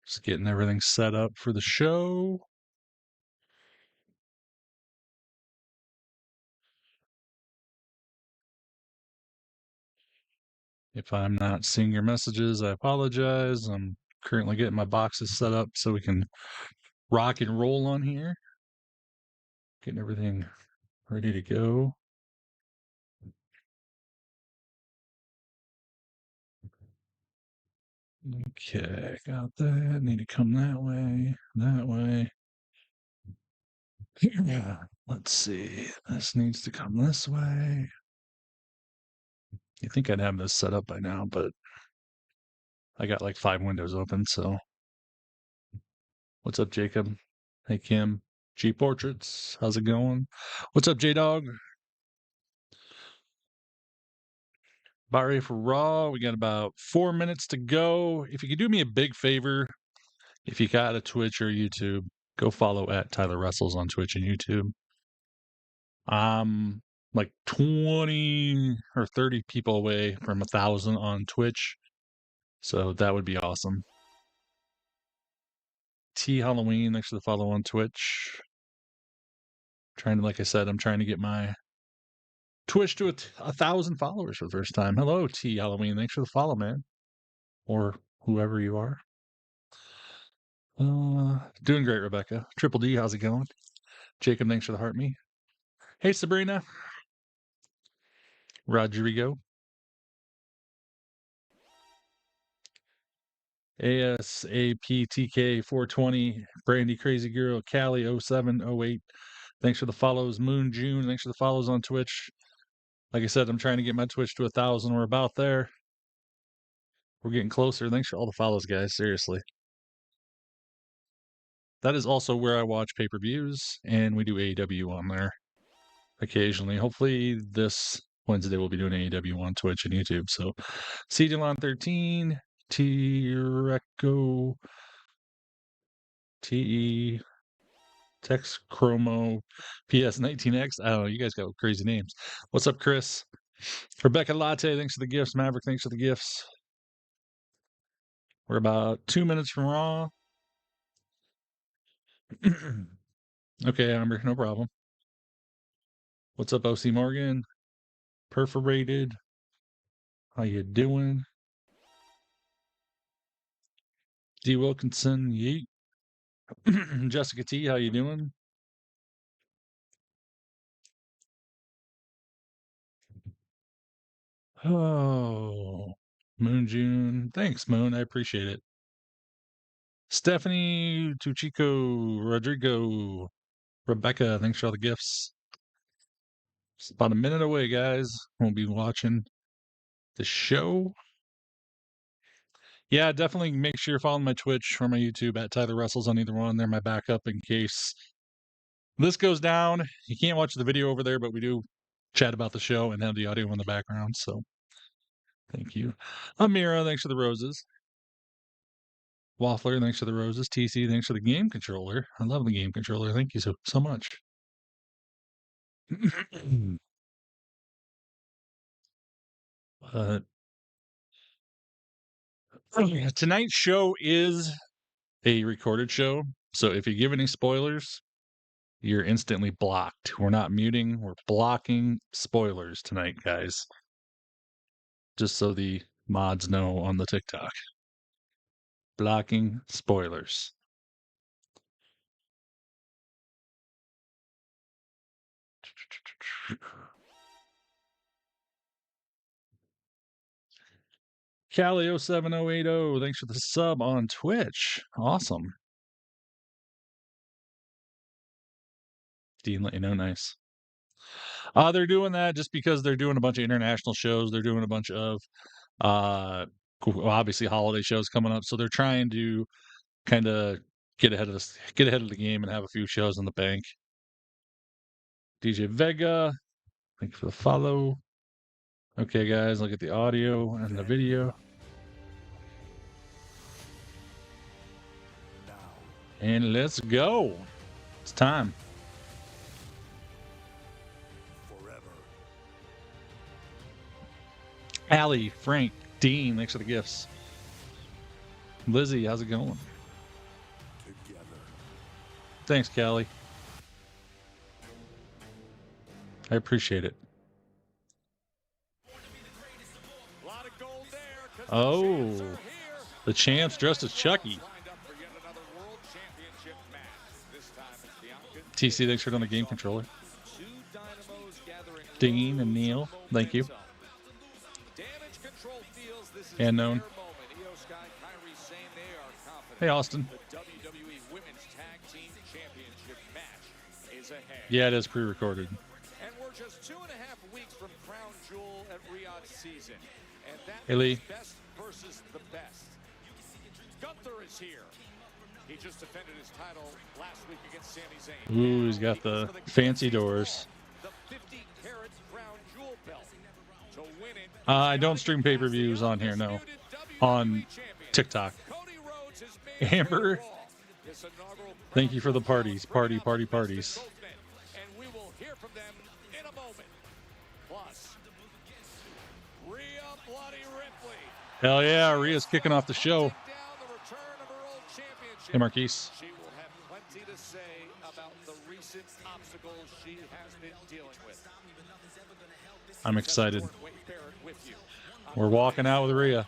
Just getting everything set up for the show. If I'm not seeing your messages, I apologize. I'm currently getting my boxes set up so we can rock and roll on here. Getting everything ready to go. Okay, got that. Need to come that way, that way. Yeah, let's see. This needs to come this way. You think I'd have this set up by now, but I got like 5 windows open, so. What's up, Jacob? Hey, Kim. G Portraits, how's it going? What's up, J-Dog? About ready for Raw. We got about 4 minutes to go. If you could do me a big favor, if you got a Twitch or YouTube, go follow at Tyler Wrestles on Twitch and YouTube. I'm like 20 or 30 people away from 1,000 on Twitch, so that would be awesome. T Halloween, thanks for the follow on Twitch. Like I said, I'm trying to get my Twitch to 1,000 followers for the first time. Hello, T Halloween. Thanks for the follow, man. Or whoever you are. Doing great, Rebecca. Triple D, how's it going? Jacob, thanks for the heart me. Hey, Sabrina. Rodrigo. ASAPTK420. Brandy Crazy Girl. Callie 0708. Thanks for the follows. Moon June. Thanks for the follows on Twitch. Like I said, I'm trying to get my Twitch to 1,000. We're about there. We're getting closer. Thanks for all the follows, guys. Seriously. That is also where I watch pay-per-views, and we do AEW on there occasionally. Hopefully this Wednesday we'll be doing AEW on Twitch and YouTube. So Cedilon 13, T-Reco, T-E, Tex Chromo, PS19X. I don't know, you guys got crazy names. What's up, Chris? Rebecca Latte, thanks for the gifts. Maverick, thanks for the gifts. We're about 2 minutes from Raw. Okay, Amber, no problem. What's up, OC Morgan? Perforated. How you doing? D. Wilkinson, yeet. Jessica T, how you doing? Oh, Moon June. Thanks, Moon. I appreciate it. Stephanie Tuchico, Rodrigo, Rebecca, thanks for all the gifts. It's about a minute away, guys. We'll be watching the show. Yeah, definitely make sure you're following my Twitch or my YouTube at Tyler Wrestles on either one. They're my backup in case this goes down. You can't watch the video over there, but we do chat about the show and have the audio in the background. So thank you. Amira, thanks for the roses. Waffler, thanks for the roses. TC, thanks for the game controller. I love the game controller. Thank you so much. Tonight's show is a recorded show. So if you give any spoilers, you're instantly blocked. We're not muting, we're blocking spoilers tonight, guys. Just so the mods know on the TikTok. Blocking spoilers. Callie07080, thanks for the sub on Twitch. Awesome. Dean let you know, nice. They're doing that just because they're doing a bunch of international shows. They're doing a bunch of obviously holiday shows coming up. So they're trying to kind of get ahead of the game and have a few shows in the bank. DJ Vega, thanks for the follow. Okay, guys, look at the audio and the video. And let's go. It's time. Allie, Frank, Dean, thanks for the gifts. Lizzie, how's it going? Thanks, Callie. I appreciate it. Oh, the champs dressed as Chucky. TC, thanks for doing the game controller. Dean and Neil, thank you. And known. Hey, Austin. Yeah, it is pre-recorded. And we're just 2.5 weeks from Crown Jewel at Riyadh season. And that hey, Lee. Best versus the best. Gunther is here. He just defended his title last week against Sami Zayn. Ooh, he's got the fancy doors. The 50-carat Crown Jewel belt. To win it, I don't stream pay-per-views on here, no. On TikTok. Amber, thank you for the parties. Parties. And we will hear from them in a moment. Plus, Rhea Ripley. Hell yeah, Rhea's kicking off the show. Hey, Marquise. She will have plenty to say about the recent obstacles she has been dealing with. I'm excited. We're walking out with Rhea.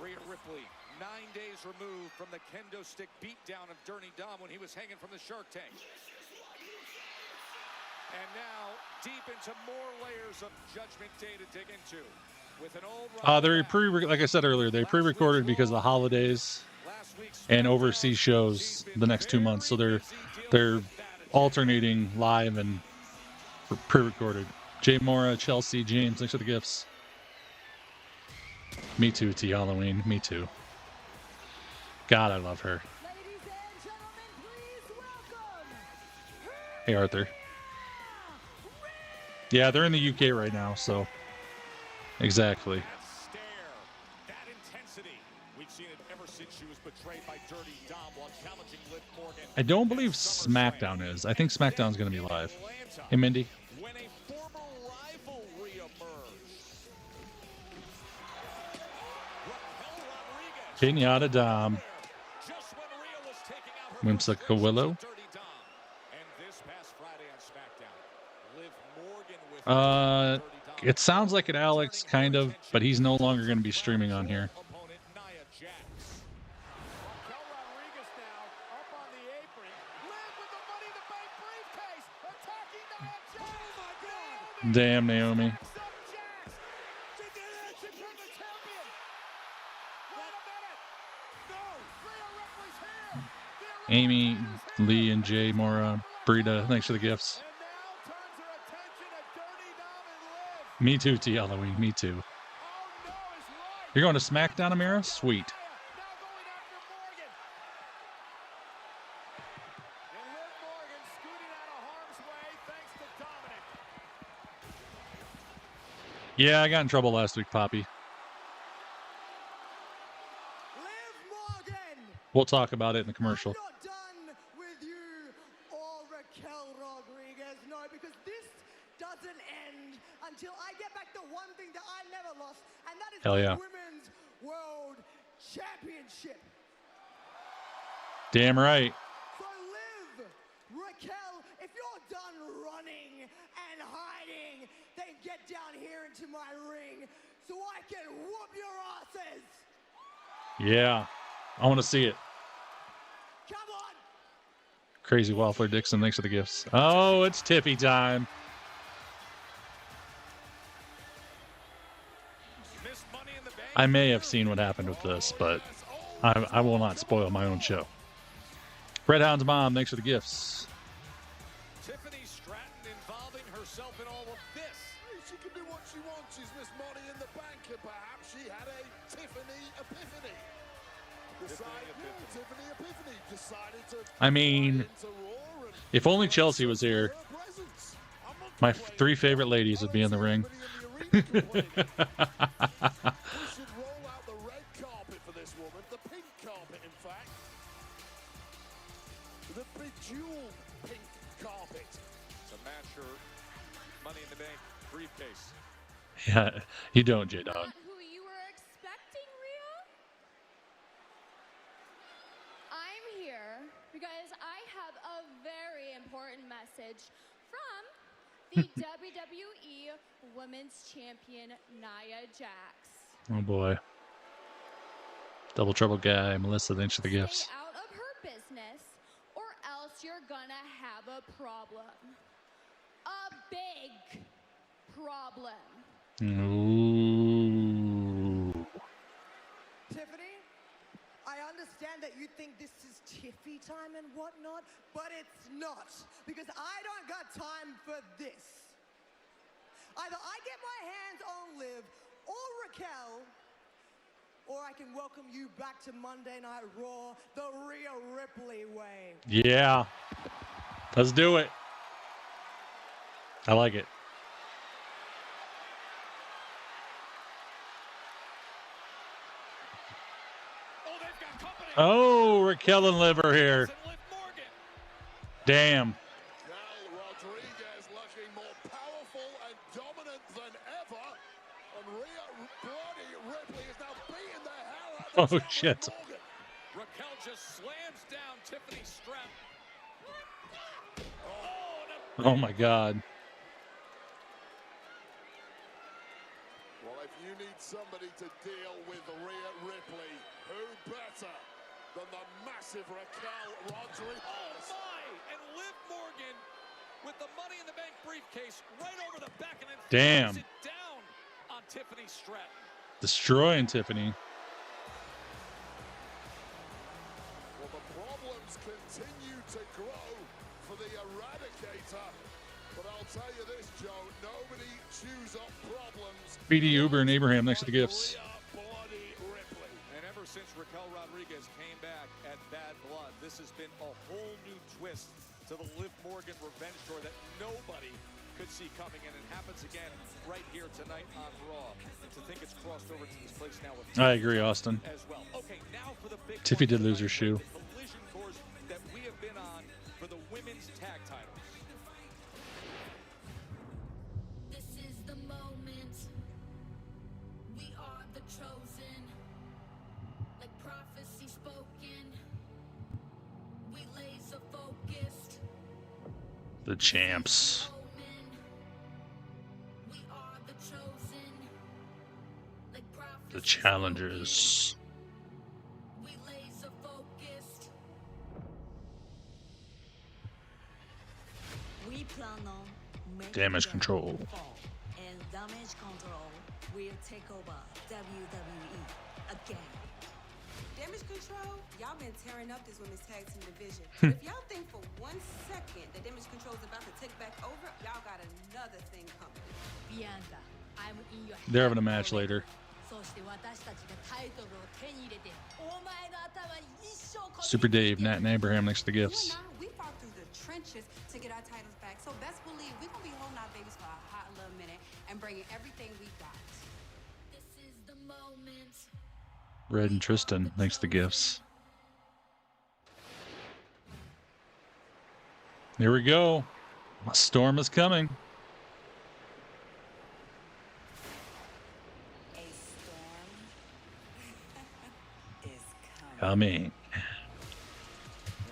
Rhea Ripley, 9 days removed from the kendo stick beatdown of Dirty Dom when he was hanging from the Shark Tank. And now, deep into more layers of Judgment Day to dig into. With an old like I said earlier, they pre-recorded because of the holidays and overseas shows the next 2 months. So they're alternating live and pre-recorded. Jay Mora, Chelsea, James, thanks for the gifts. Me too, T. Halloween. Me too. God, I love her. Hey, Arthur. Yeah, they're in the UK right now, so exactly. That intensity. We've seen it ever since she was betrayed by Dirty Dom while challenging Liv Morgan. I don't believe SmackDown is. I think SmackDown's going to be live. Hey, Mindy. When a former rival reemerged. Pinata Dom. Whimsical Willow. It sounds like it, Alex, kind of, but he's no longer going to be streaming on here. Damn, Naomi. Amy, Lee, and Jay Mora, Brita, thanks for the gifts. Me too, T. Halloween. Me too. You're going to SmackDown, Amira? Sweet. Yeah, I got in trouble last week, Poppy. We'll talk about it in the commercial. I'm not done with you or Raquel Rodriguez. No, because this doesn't end until I get back the one thing that I never lost, and that is Hell yeah. the Women's World Championship. Damn right. So Liv, Raquel, if you're done running and hiding, then get down here into my ring so I can whoop your asses. Yeah. I want to see it. Come on. Crazy Waffler Dixon, thanks for the gifts. Oh, it's Tippy time. I may have seen what happened with this, but I will not spoil my own show. Red Hound's mom, thanks for the gifts. Tiffany Stratton involving herself in all of this. She can do what she wants. She's Miss Money in the Bank, and perhaps she had a Tiffany epiphany. I mean, if only Chelsea was here, my three favorite ladies would be in the ring. Yeah, you don't, J-Dog. Who you were expecting, Rhea? I'm here important message from the WWE Women's Champion Nia Jax. Oh boy. Double Trouble guy, Melissa, thanks for the gifts. Stay out of her business, or else you're gonna have a problem. A big problem. Ooh. Tiffany, I understand that you think this is Tiffy time and whatnot, but it's not, because I don't got time for this. Either I get my hands on Liv or Raquel, or I can welcome you back to Monday Night Raw the Rhea Ripley way. Yeah. Let's do it. I like it. Oh, Raquel and Liv are here. Damn. Rodriguez looking more powerful and dominant than ever. And Rhea Ripley is now beating the hell out of Oh, shit. Raquel just slams down Tiffany's strap. Oh, my God. Well, if you need somebody to deal with Rhea Ripley, who better than the massive Raquel Rodriguez? Oh, my! And Liv Morgan with the Money in the Bank briefcase right over the back and then Damn. it down on Tiffany's strap. Destroying Tiffany. Well, the problems continue to grow for the Eradicator. But I'll tell you this, Joe, nobody chews up problems. BD Uber and Abraham next to the gifts. And ever since Raquel Rodriguez came back at Bad Blood, this has been a whole new twist to the Liv Morgan revenge story that nobody could see coming, and it happens again right here tonight on Raw. And to think it's crossed over to this place now with I agree, Austin. as well. Okay, now for the big Tiffy one did lose her tonight, shoe. the collision course that we have been on for the women's tag titles. This is the moment. We are the chosen. Like prophecy spoken. We laser focused. The champs. We are the chosen. Like The prophecy challengers. spoken. We laser focused. We plan on making Damage them control. fall, and damage control will take over WWE again. Damage control, y'all been tearing up this women's tag team division. If y'all think for 1 second that damage control is about to take back over, y'all got another thing coming. Bianca, I'm in your They're having a match later. そして私たちがタイトルを手に入れてお前の頭に一生こびりつけ Super Dave, Nat and Abraham next to the You gifts. and I, we fought through the trenches to get our titles back. So best believe we're going to be holding our babies for a hot little minute and bringing everything we got. This is the moment. Red and Tristan, thanks to the gifts. Here we go. A storm is coming. A storm is Coming. coming.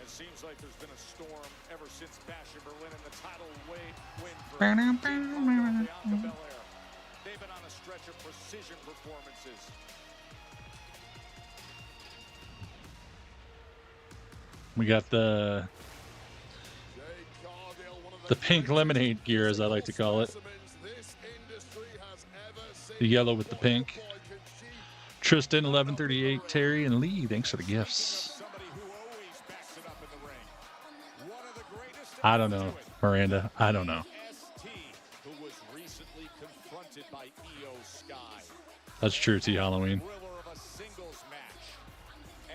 It seems like there's been a storm ever since Bash in Berlin and the title win for Bianca Belair. They've been on a stretch of precision performances. We got the Jade Cargill, one of the pink lemonade gear, as I like to call it. specimens this industry has ever seen. The yellow with the pink. Boy, can she Tristan, 1138, Terry, and Lee, thanks for the gifts. Somebody who always backs it up in the ring. One of the greatest I don't know, Miranda. I don't know. ST, who was recently confronted by Io Sky. That's true, T. Halloween. Thriller of a singles match.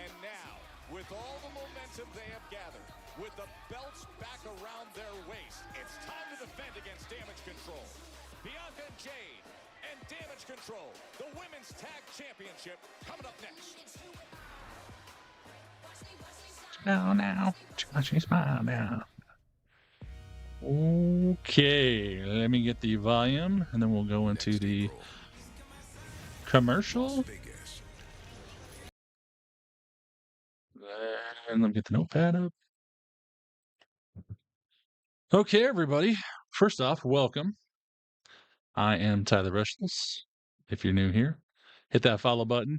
And now, with all the momentum they have gathered, with the belts back around their waist, it's time to defend against Damage Control. Bianca and Jade and Damage Control, the Women's Tag Championship, coming up next. Now. Johnny, smile now. Okay, let me get the volume, and then we'll go into the commercial. And let me get the notepad up. Okay, everybody. First off, welcome. I am Tyler Wrestles. If you're new here, hit that follow button.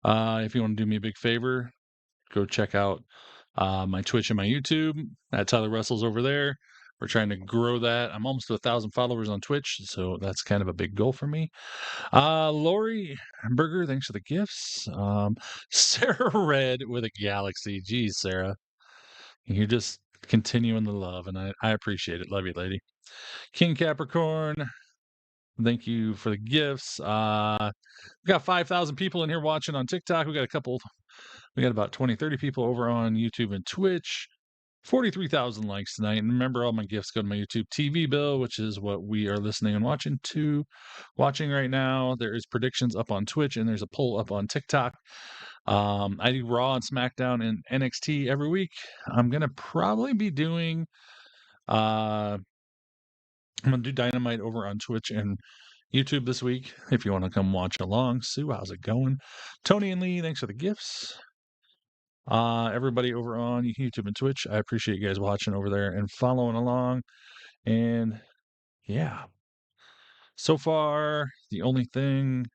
If you want to do me a big favor, go check out my Twitch and my YouTube at Tyler Wrestles over there. We're trying to grow that. I'm almost to 1,000 followers on Twitch, so that's kind of a big goal for me. Lori Berger, thanks for the gifts. Sarah Red with a galaxy. Geez, Sarah. You're just continuing the love, and I appreciate it. Love you, lady. King Capricorn, thank you for the gifts. We got 5,000 people in here watching on TikTok. We got about 20, 30 people over on YouTube and Twitch. 43,000 likes tonight. And remember, all my gifts go to my YouTube TV bill, which is what we are listening and watching right now. There is predictions up on Twitch, and there's a poll up on TikTok. I do Raw and SmackDown and NXT every week. I'm gonna probably be doing I'm gonna do Dynamite over on Twitch and YouTube this week. If you want to come watch along, Sue, how's it going? Tony and Lee, thanks for the gifts. Everybody over on YouTube and Twitch, I appreciate you guys watching over there and following along. And yeah, so far the only thing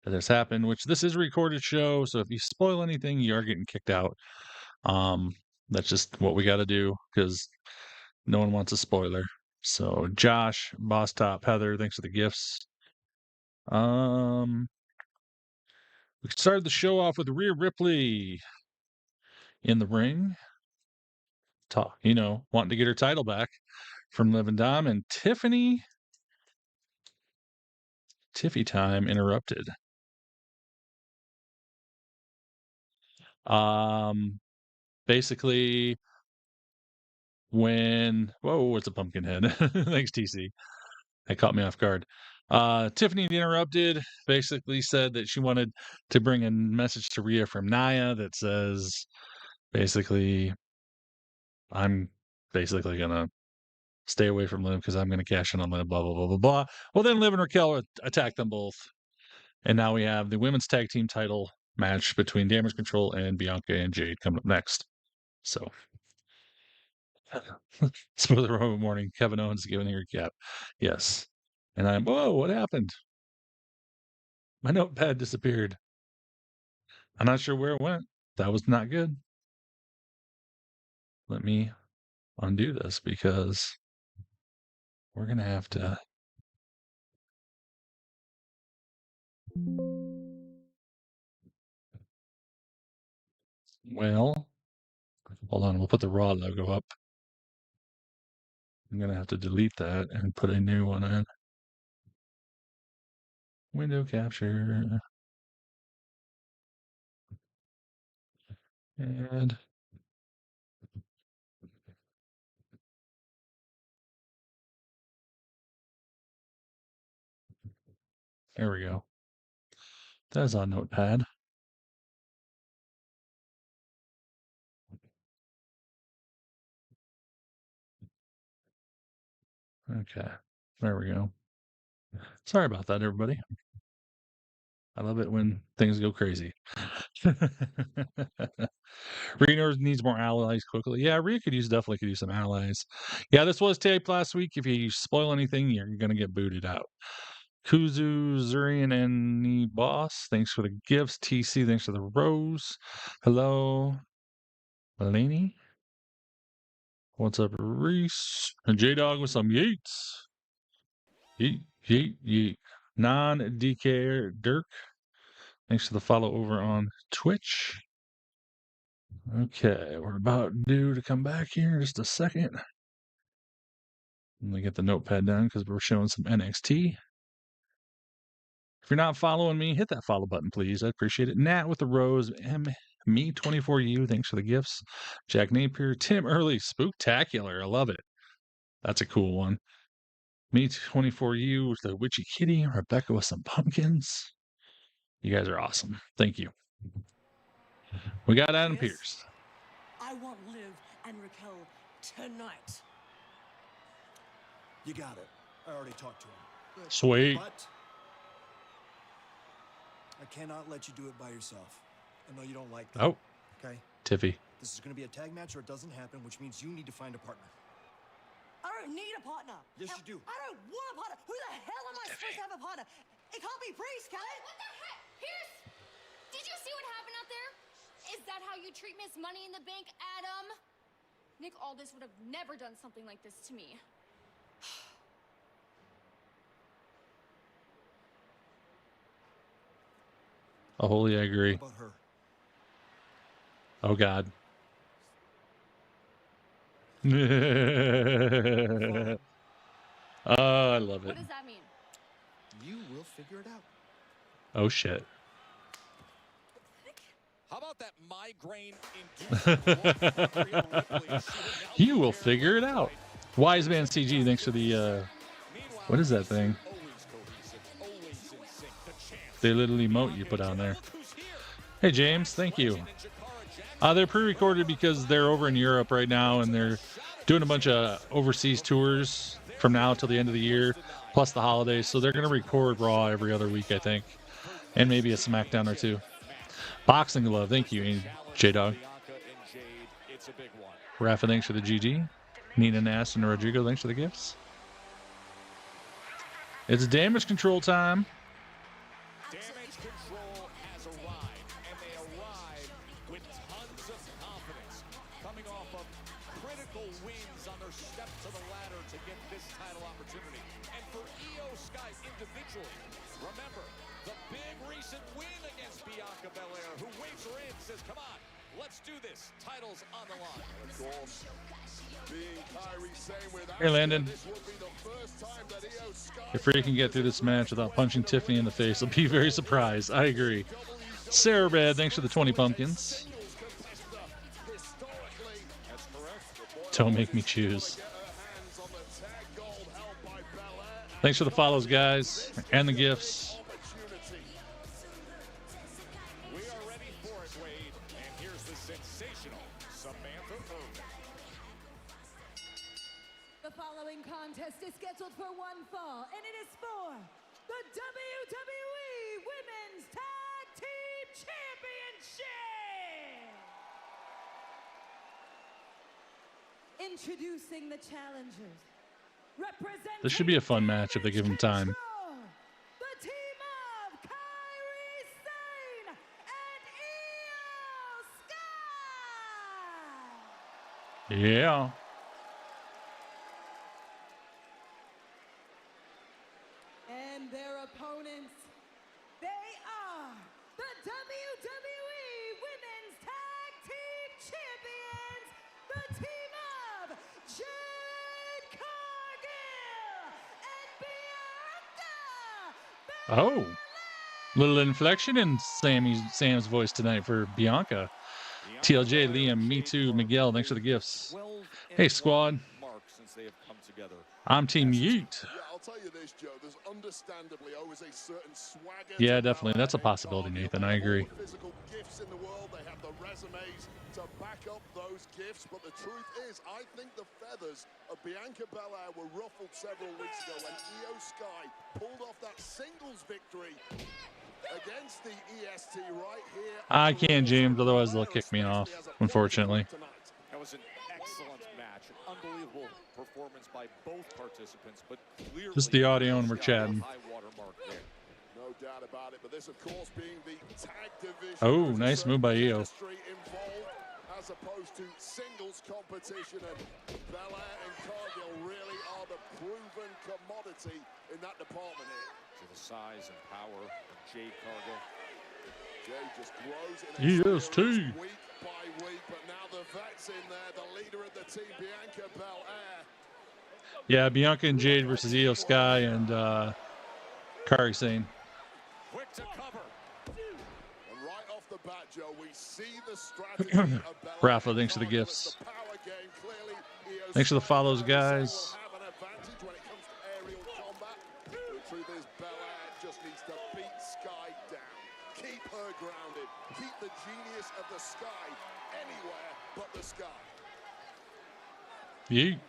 that has happened, which this is a recorded show, so if you spoil anything, you are getting kicked out. That's just what we got to do because no one wants a spoiler. So Josh, Boss Top, Heather, thanks for the gifts. We started the show off with Rhea Ripley in the ring, wanting to get her title back from Liv and Dom, and Tiffy time interrupted. Basically, it's a pumpkin head. Thanks, TC. That caught me off guard. Tiffany interrupted, basically said that she wanted to bring a message to Rhea from Nia that says, basically, I'm basically going to stay away from Liv because I'm going to cash in on Liv, blah, blah, blah, blah, blah. Well, then Liv and Raquel attacked them both. And now we have the women's tag team title match between Damage Control and Bianca and Jade coming up next. So, smooth robot morning. Kevin Owens giving her a cap. Yes. And whoa, what happened? My notepad disappeared. I'm not sure where it went. That was not good. Let me undo this because we're going to have to. Well, hold on. We'll put the Raw logo up. I'm going to have to delete that and put a new one in. Window capture. And there we go. That's on Notepad. Okay. There we go. Sorry about that, everybody. I love it when things go crazy. Rhea needs more allies quickly. Yeah, Rhea definitely could use some allies. Yeah, this was taped last week. If you spoil anything, you're going to get booted out. Kuzu, Zurian, and the boss, thanks for the gifts. TC, thanks for the rose. Hello, Melanie. What's up, Reese? And J-Dog with some yeets. Yeet, yeet, yeet. Non-DK Dirk. Thanks for the follow over on Twitch. Okay, we're about due to come back here in just a second. Let me get the notepad down because we're showing some NXT. If you're not following me, hit that follow button, please. I appreciate it. Nat with the rose. Me24U, thanks for the gifts. Jack Napier, Tim Early, Spooktacular. I love it. That's a cool one. Me24U with the Witchy Kitty. Rebecca with some pumpkins. You guys are awesome. Thank you. We got Adam Pierce. I want Liv and Raquel tonight. You got it. I already talked to him. Good. Sweet. But I cannot let you do it by yourself. I know you don't like that. Oh. Okay? Tiffy. This is going to be a tag match or it doesn't happen, which means you need to find a partner. All don't need a partner. Yes, you do. I don't want a partner. Who the hell am I supposed to have a partner? It can't be Priest, can it? What the heck? Did you see what happened out there? Is that how you treat Miss Money in the Bank, Adam? Nick Aldis would have never done something like this to me. Oh, holy, I agree. How about her? Oh, God. Oh, I love it. What does that mean? You will figure it out. Oh, shit. How about that migraine-induced? You will figure it out. Wise Man CG, thanks for the, what is that thing? The little emote you put on there. Hey, James, thank you. They're pre-recorded because they're over in Europe right now, and they're doing a bunch of overseas tours from now till the end of the year, plus the holidays. So they're going to record Raw every other week, I think, and maybe a Smackdown or two. Boxing Glove, thank you, J-Dog. Rafa, thanks for the GG. Nina Nass and Rodrigo, thanks for the gifts. It's damage control time. Damage Control has arrived, and they arrive with tons of confidence, coming off of critical wins on their step to the ladder to get this title opportunity. And for Io Sky individually, remember the big recent win against Bianca Belair, who waves her in, says, come on, let's do this. Title's on the line. Of course, being Kyrie saying with Here, Landon. this would be the first time that Io Sky If Rhea can get through this match without punching Tiffany in the face, I'll be very surprised. I agree. Sarah Bad, thanks for the 20 pumpkins. Don't make me choose. Thanks for the follows, guys, and the gifts. We are ready for it, Wade. And here's the sensational Samantha Irvin. The following contest is scheduled for one fall, and it is for the WWE Women's Tag Team Championship. Introducing the challengers. This should be a fun match if they give them time. The team of Kyrie Sane and Io Sky. Yeah. And their opponents, they are the WWE Women's Tag Team Champions, the team of Jade Cargill and Bianca. Oh. Little inflection in Sam's voice tonight for Bianca. TLJ, Liam, Me Too, Miguel, thanks for the gifts. Hey, squad. I'm Team Yeet. Yeah, I'll tell you this, Joe. There's understandably always a certain swagger. Yeah, definitely. That's a possibility, Nathan. I agree. All the physical gifts in the world, they have the resumes to back up those gifts. But the truth is, I think the feathers of Bianca Belair were ruffled several weeks ago when Io Sky pulled off that singles victory against the EST right here. I can't, James, otherwise they'll kick me off, unfortunately. That was an excellent match, an unbelievable performance by both participants, but clearly Just the audio and we're chatting. high watermark there. No doubt about it, but this, of course, being the tag division. Oh, nice move by Io. Involved as opposed to singles competition, and Belair and Cargill really are the proven commodity in that department here. To the size and power of Jade Cargill. Jade just grows in EST. week by week, but now the vet's in there, the leader of the team, Bianca Belair. Yeah, Bianca and Jade versus Io Sky and Kari Sane. Quick to cover. And right off the bat, Joe, we see the strategy of Belair. Rafa, thanks for the gifts. The power game, clearly, Io Thanks for the Sky follows, will guys. have an advantage when it comes to aerial combat. The truth is, Belair just needs to beat Sky down. Keep her grounded. Keep the genius of the Sky anywhere but the Sky. Yeet.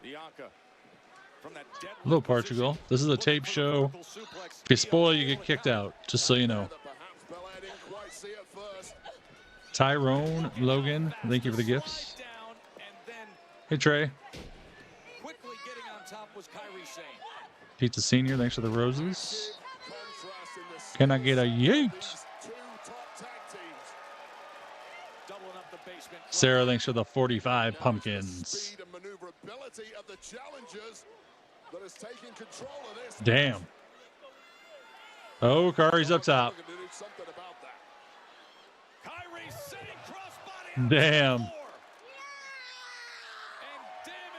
Bianca. From that dead Hello, Portugal. This is a tape show. If you spoil, you get kicked out, just so you know. Perhaps Belair didn't quite see it first. Tyrone, Logan, thank you for the gifts. Hey, Trey. Pizza Senior, thanks for the roses. Can I get a yeet? Sarah, thanks for the 45 pumpkins. Damn. Oh, Kari's up top. Damn.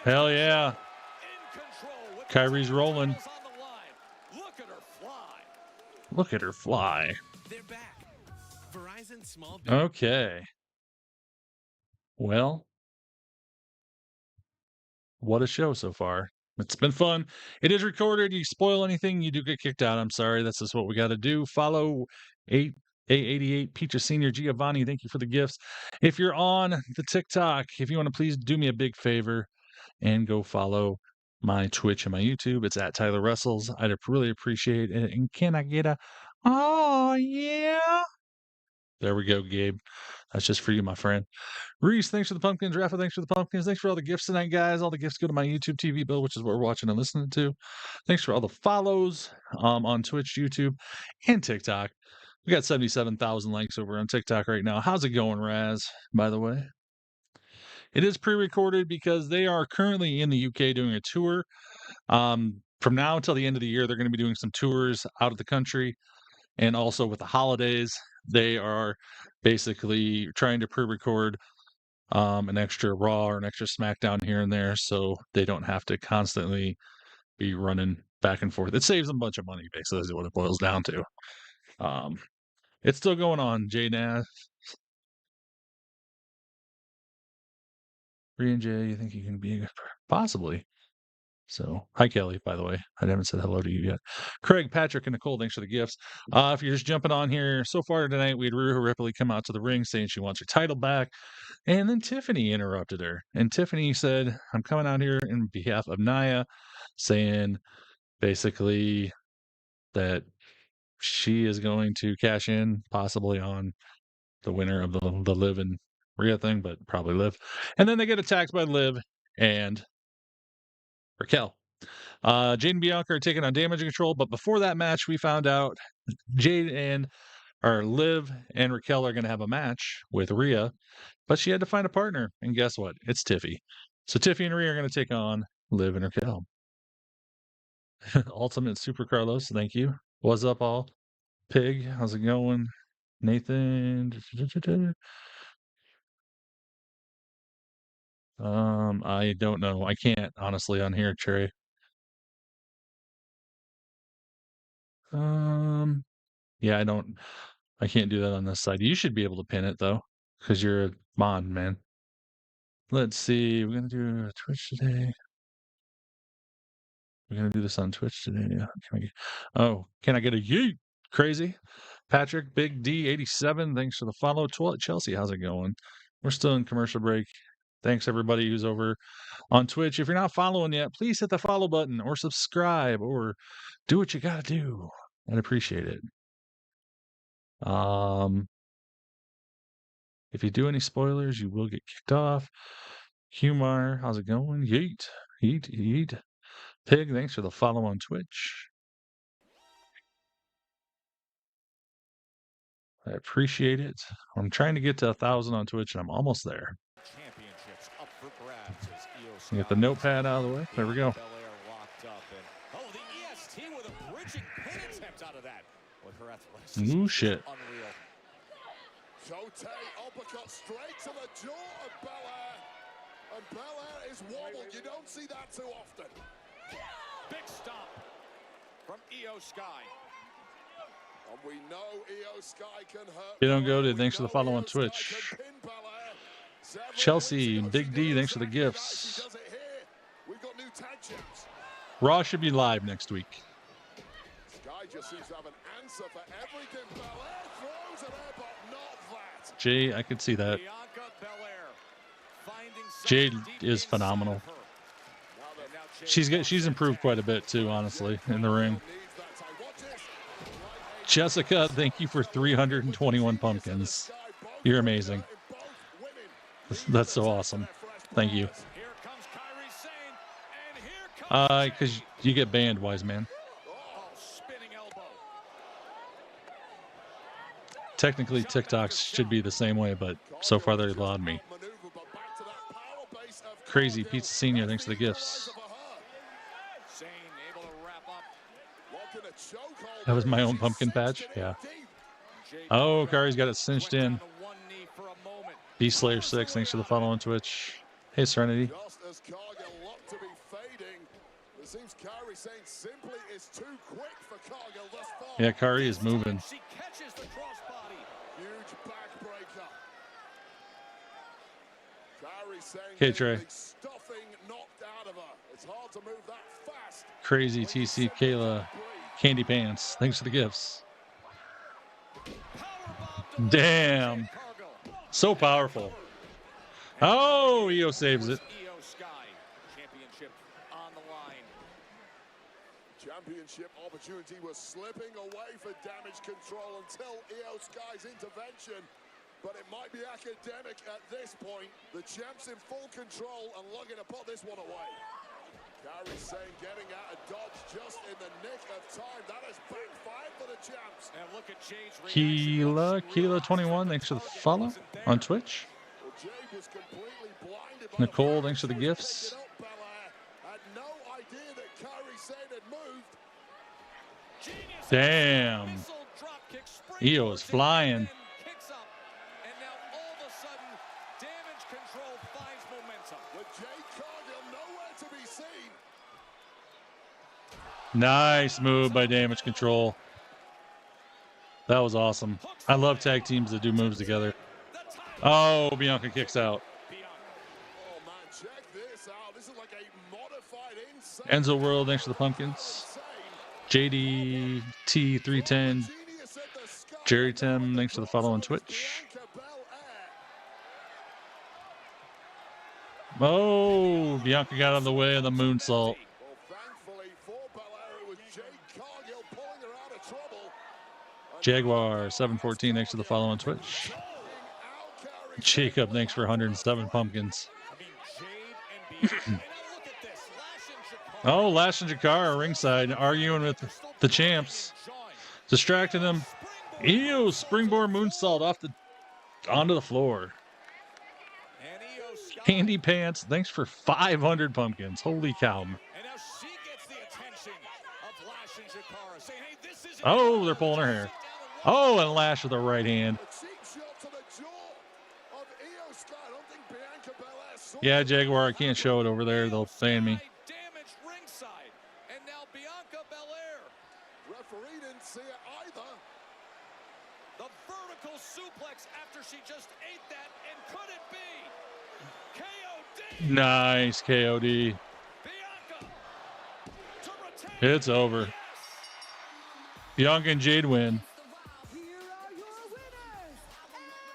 Hell yeah. Kyrie's rolling. Look at her fly. Okay. Well, what a show so far. It's been fun. It is recorded. You spoil anything, you do get kicked out. I'm sorry. That's just what we got to do. Follow 8A88 Peaches Senior Giovanni. Thank you for the gifts. If you're on the TikTok, if you want to please do me a big favor and go follow my Twitch and my YouTube. It's at Tyler Wrestles. I'd really appreciate it. And can I get a, oh, yeah? There we go, Gabe. That's just for you, my friend. Reese, thanks for the pumpkins. Rafa, thanks for the pumpkins. Thanks for all the gifts tonight, guys. All the gifts go to my YouTube TV bill, which is what we're watching and listening to. Thanks for all the follows on Twitch, YouTube, and TikTok. We got 77,000 likes over on TikTok right now. How's it going, Raz, by the way? It is pre-recorded because they are currently in the UK doing a tour. From now until the end of the year, they're going to be doing some tours out of the country. And also with the holidays, they are basically trying to pre-record an extra Raw or an extra Smackdown here and there so they don't have to constantly be running back and forth. It saves them a bunch of money, basically, is what it boils down to. It's still going on, Jay Nath. Rhea and Jay, you think you can be possibly? So, hi, Kelly, by the way. I haven't said hello to you yet. Craig, Patrick, and Nicole, thanks for the gifts. If you're just jumping on here, so far tonight, we had Rhea Ripley come out to the ring saying she wants her title back. And then Tiffany interrupted her. And Tiffany said, I'm coming out here in behalf of Nia, saying basically that she is going to cash in possibly on the winner of the Liv and Rhea thing, but probably Liv. And then they get attacked by Liv and Raquel. Jade and Bianca are taking on Damage Control, but before that match, we found out Jade and Liv and Raquel are going to have a match with Rhea, but she had to find a partner, and guess what? It's Tiffy. So Tiffy and Rhea are going to take on Liv and Raquel. Ultimate Super Carlos, thank you. What's up, all? Pig, how's it going? Nathan. I don't know. I can't honestly on here, Cherry. Yeah, I can't do that on this side. You should be able to pin it though, because you're a mon, man. Let's see. We're gonna do Twitch today. We're gonna do this on Twitch today. Yeah. Can I get a yeet? Crazy. Patrick, Big D87, thanks for the follow. Chelsea, how's it going? We're still in commercial break. Thanks everybody who's over on Twitch. If you're not following yet, please hit the follow button or subscribe or do what you gotta do. I'd appreciate it. If you do any spoilers, you will get kicked off. Humar, how's it going? Yeet, yeet, yeet. Pig, thanks for the follow on Twitch. I appreciate it. I'm trying to get to 1,000 on Twitch, and I'm almost there. Get the notepad out of the way. There we go. Ooh, shit. Shotay uppercut straight to the jaw of Belair. And Belair is wobbled. You don't see that too often. Big stomp from Io Sky. And we know Io Sky can hurt. They don't go to. Thanks for the follow on Twitch. Chelsea, Big D, thanks for the gifts. Raw should be live next week. Sky just seems to have an answer for everything. Belair throws it there, but not that. Jay, I could see that. Jade is phenomenal. She's improved quite a bit too, honestly, in the ring. Jessica, thank you for 321 pumpkins. You're amazing. That's so awesome. Thank you. Because you get banned, wise man. Oh, spinning elbow. Technically, TikToks should be the same way, but so far they allowed me. Crazy Pizza Senior, thanks for the gifts. Sane able to wrap up. That was my own pumpkin patch? Yeah. Oh, Kari's got it cinched in. Beast Slayer 6, thanks for the follow on Twitch. Hey, Serenity. Just as Cargill looked to be fading, it seems Kari saying simply is too quick for Cargill thus far. Yeah, Kari is moving. She catches the crossbody. Huge backbreaker. Kari saying Okay, Trey. stuffing knocked out of her. It's hard to move that fast. Crazy TC Kayla. Candy Pants, thanks for the gifts. Damn. So powerful. Oh, EO saves it. EO Sky. Championship on the line. Championship opportunity was slipping away for Damage Control until EO Sky's intervention. But it might be academic at this point. The champ's in full control and looking to put this one away. Kari saying getting out of dodge just in the nick of time. That has backfired for the champs. And look at Jade's Keela21, thanks for the follow on Twitch. Well, Jade was completely blinded by Nicole, thanks for the gifts. Had no idea that Kari Sane had moved. Damn. EO is flying. Kicks up. And now all of a sudden, Damage Control finds momentum. With Jade Cargill nowhere to be seen. Nice move by Damage Control. That was awesome. I love tag teams that do moves together. Oh, Bianca kicks out. Oh man, check this out. This is like a modified insane. Enzo World, thanks for the pumpkins. JDT310. Jerry Tim, thanks for the follow on Twitch. Oh, Bianca got out of the way of the moonsault. Well, thankfully for Belair, it was Jade Cargill pulling her out of trouble. Jaguar 714, thanks for the follow on Twitch. Jacob, thanks for 107 pumpkins. Oh, Lash and Jakar are ringside arguing with the champs, distracting them. Ew, springboard moonsault onto the floor. Candy Pants, thanks for 500 pumpkins. Holy cow. Oh, they're pulling her hair. Oh, and Lash with the right hand. Yeah, Jaguar, I can't show it over there. They'll fan me. Damage ringside. And now Bianca Belair. Referee didn't see it either. The vertical suplex after she just ate that. And could it be? KOD. Nice KOD. Bianca. To retain. It's over. Bianca and Jade win. Here are your winners, and still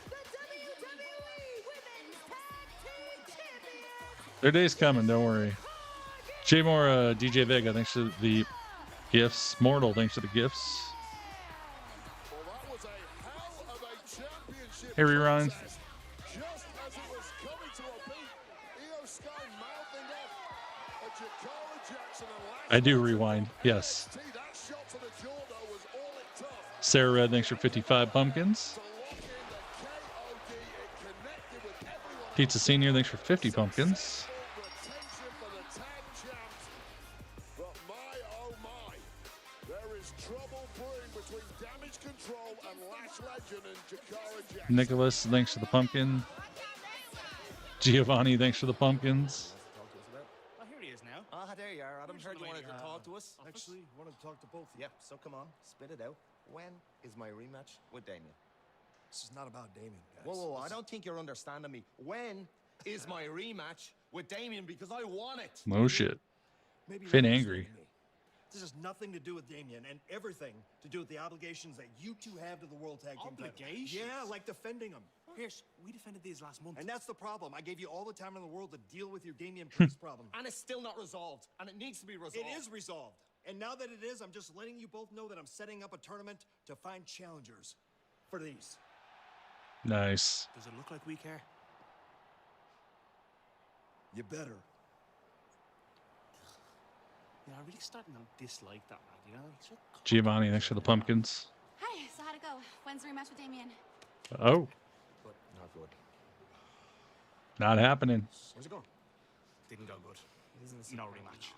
the WWE Women's Tag Team Champions. Their day's coming, don't worry. J Moore, DJ Vega, thanks for the gifts. Mortal, thanks for the gifts. Well, that was a hell of a championship. Hey, Rerun. Just as it was coming to a beat, EO Sky mouthing off a Jakara Jackson and Lash. I do rewind, yes. That shot to the jaw, though, was all it took Sarah Red, thanks for 55 pumpkins. to lock in the KOD. It connected with everyone. Pizza Senior, thanks for 50 pumpkins. Retention for the tag champs. But my, oh my, there is trouble brewing between Damage Control and Lash Legend and Jakara Jackson. Nicholas, thanks for the pumpkin. Giovanni, thanks for the pumpkins. Oh, here he is now. Ah, there you are, Adam. Heard you wanted to talk to us. Actually, wanted to talk to both of you. Yep, so come on, spit it out. When is my rematch with Damien? This is not about Damien, guys. Whoa, I don't think you're understanding me. When is my rematch with Damien? Because I want it. No shit. Maybe Finn you're angry. mistaking me. This has nothing to do with Damien and everything to do with the obligations that you two have to the World Tag Team title. Obligations? Yeah, like defending them. Pierce, we defended these last month. And that's the problem. I gave you all the time in the world to deal with your Damien Priest problem. And it's still not resolved. And it needs to be resolved. It is resolved. And now that it is, I'm just letting you both know that I'm setting up a tournament to find challengers for these. Nice. Does it look like we care? You better. Yeah, I'm really starting to dislike that man, you know? He's real Giovanni next to the pumpkins. Hi, so how'd it go? When's the rematch with Damien? Oh, But not good. not happening. Where's it going? didn't go good. No rematch.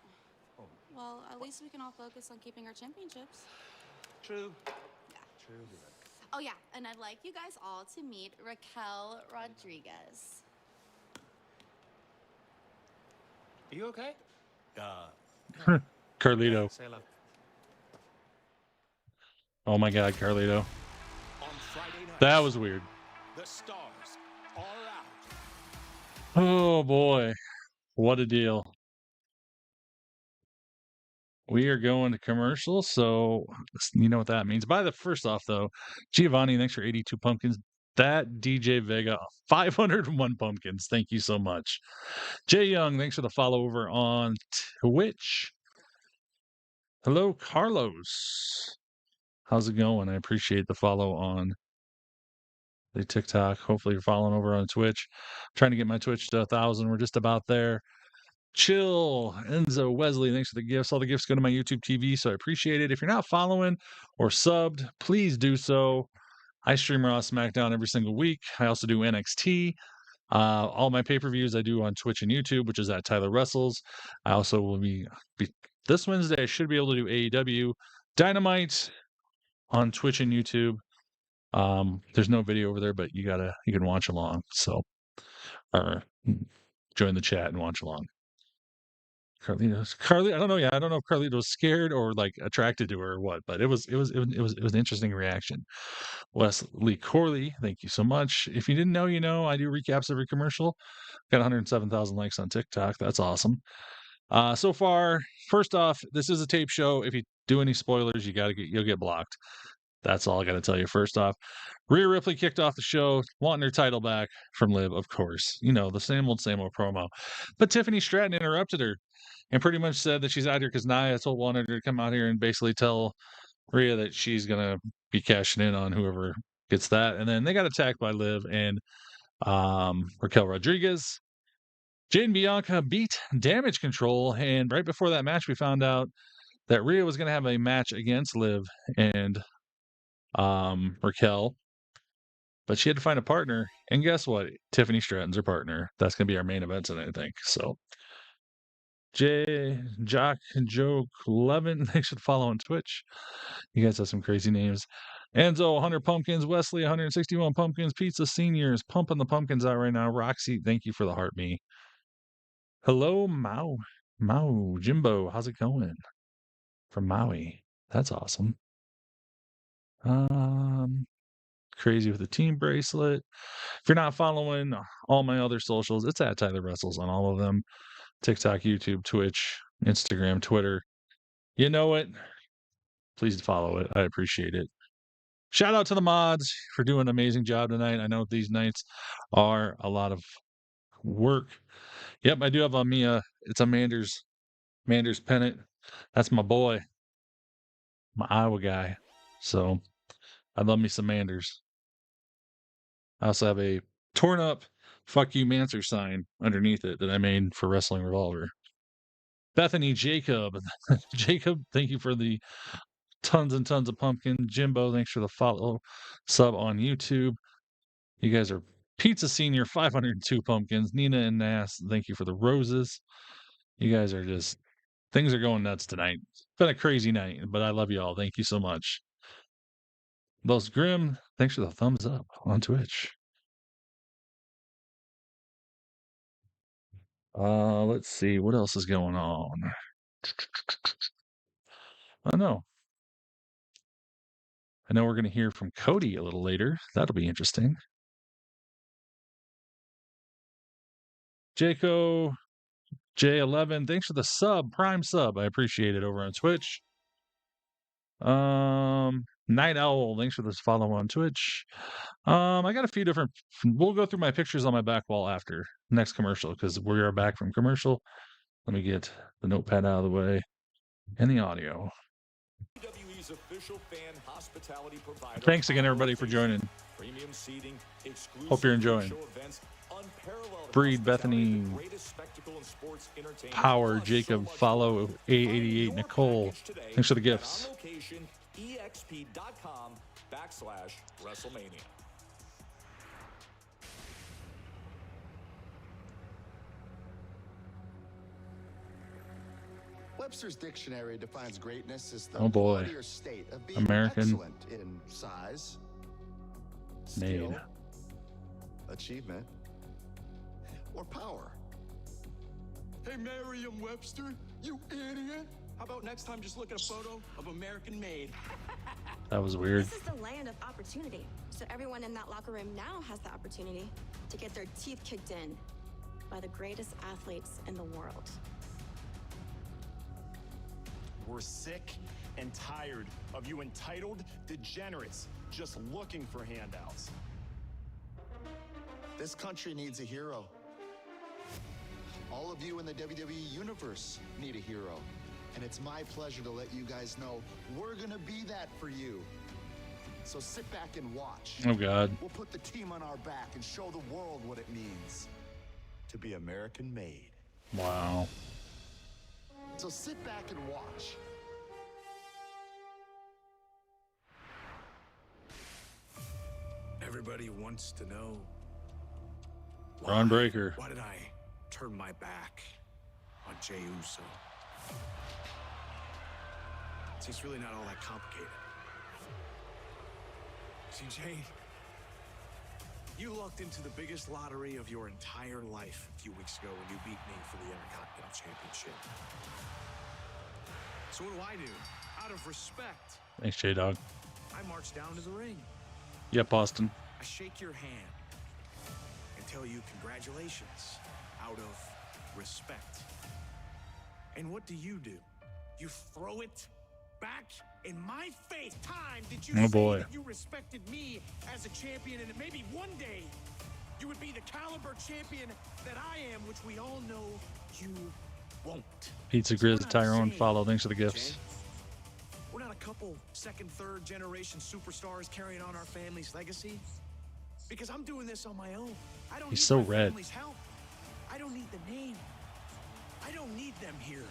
Well, at least we can all focus on keeping our championships. True. Yeah. True. Oh, yeah, and I'd like you guys all to meet Raquel Rodriguez. Are you okay? Carlito. Say hello. Oh my God, Carlito. On Friday night, That was weird. the stars are out. Oh boy, what a deal. We are going to commercial, so you know what that means. First off, though, Giovanni, thanks for 82 pumpkins. That DJ Vega, 501 pumpkins. Thank you so much. Jay Young, thanks for the follow over on Twitch. Hello, Carlos. How's it going? I appreciate the follow on the TikTok. Hopefully you're following over on Twitch. Trying to get my Twitch to 1,000. We're just about there. Chill, Enzo, Wesley, thanks for the gifts. All the gifts go to my YouTube TV, so I appreciate it. If you're not following or subbed, please do so. I stream Raw Smackdown every single week. I also do NXT. All my pay-per-views I do on Twitch and YouTube, which is at Tyler Wrestles. I also will be this Wednesday. I should be able to do AEW Dynamite on Twitch and YouTube. There's no video over there, but you can watch along. So, join the chat and watch along. I don't know. Yeah, I don't know if Carlito was scared or like attracted to her or what, but it was an interesting reaction. Wesley Corley, thank you so much. If you didn't know, you know, I do recaps every commercial. Got 107,000 likes on TikTok. That's awesome. So far, first off, this is a tape show. If you do any spoilers, you'll get blocked. That's all I got to tell you. First off, Rhea Ripley kicked off the show, wanting her title back from Liv, of course. You know, the same old promo. But Tiffany Stratton interrupted her and pretty much said that she's out here because Nia wanted her to come out here and basically tell Rhea that she's going to be cashing in on whoever gets that. And then they got attacked by Liv and Raquel Rodriguez. Jade and Bianca beat Damage Control. And right before that match, we found out that Rhea was going to have a match against Liv and Raquel. But she had to find a partner. And guess what? Tiffany Stratton's her partner. That's going to be our main event tonight, I think. So Jock and Joe Levin, thanks for the follow on Twitch. You guys have some crazy names. Enzo, 100 pumpkins. Wesley, 161 pumpkins. Pizza Seniors, pumping the pumpkins out right now. Roxy, thank you for the heart me. Hello, Mao Jimbo, how's it going? From Maui. That's awesome. Crazy with the team bracelet. If you're not following all my other socials, it's at Tyler Wrestles on all of them. TikTok, YouTube, Twitch, Instagram, Twitter. You know it. Please follow it. I appreciate it. Shout out to the mods for doing an amazing job tonight. I know these nights are a lot of work. Yep, I do have on me it's a Manders pennant. That's my boy. My Iowa guy. So I love me some Manders. I also have a torn up fuck you Manser sign underneath it that I made for Wrestling Revolver. Bethany Jacob. Jacob, thank you for the tons and tons of pumpkin. Jimbo, thanks for the follow sub on YouTube. You guys are Pizza Senior, 502 pumpkins. Nina and Nass, thank you for the roses. You guys are just, things are going nuts tonight. It's been a crazy night, but I love you all. Thank you so much. Los Grim, thanks for the thumbs up on Twitch. Let's see what else is going on. I know we're going to hear from Cody a little later. That'll be interesting. Jaco J11, thanks for the prime sub. I appreciate it over on Twitch. Night Owl, thanks for this follow on Twitch. I got a few different. We'll go through my pictures on my back wall after next commercial because we are back from commercial. Let me get the notepad out of the way and the audio. WWE's official fan hospitality provider. Thanks again, everybody, for joining. Premium seating, exclusive Hope you're enjoying. show events, Breed, Bethany, Power, Jacob, Follow, A88, Nicole. Thanks for the gifts. EXP.com/WrestleMania. Webster's dictionary defines greatness as the Oh boy. quality or state of being American excellent in size, skill, made. achievement, or power. Hey, Merriam-Webster, you idiot! How about next time just look at a photo of American made? That was weird. This is the land of opportunity. So everyone in that locker room now has the opportunity to get their teeth kicked in by the greatest athletes in the world. We're sick and tired of you entitled degenerates just looking for handouts. This country needs a hero. All of you in the WWE Universe need a hero. And it's my pleasure to let you guys know we're gonna be that for you. So sit back and watch. Oh, God. We'll put the team on our back and show the world what it means to be American made. Wow. So sit back and watch. Everybody wants to know. Bron Breakker. Why did I turn my back on Jey Uso? See, it's really not all that complicated. See, Jey, you lucked into the biggest lottery of your entire life a few weeks ago when you beat me for the Intercontinental Championship. So what do? Out of respect, Thanks, J-Dog. I march down to the ring. Yep, Austin. I shake your hand and tell you congratulations out of respect. And what do? You throw it back in my face. Time did you Oh, say boy. that you respected me as a champion and that maybe one day you would be the caliber champion that I am, which we all know you won't. Pizza Grizz, Tyrone, Follow. Thanks for the gifts. We're not a couple second, third generation superstars carrying on our family's legacy. Because I'm doing this on my own. I don't He's need so my red. family's help. I don't need the name. I don't need them here.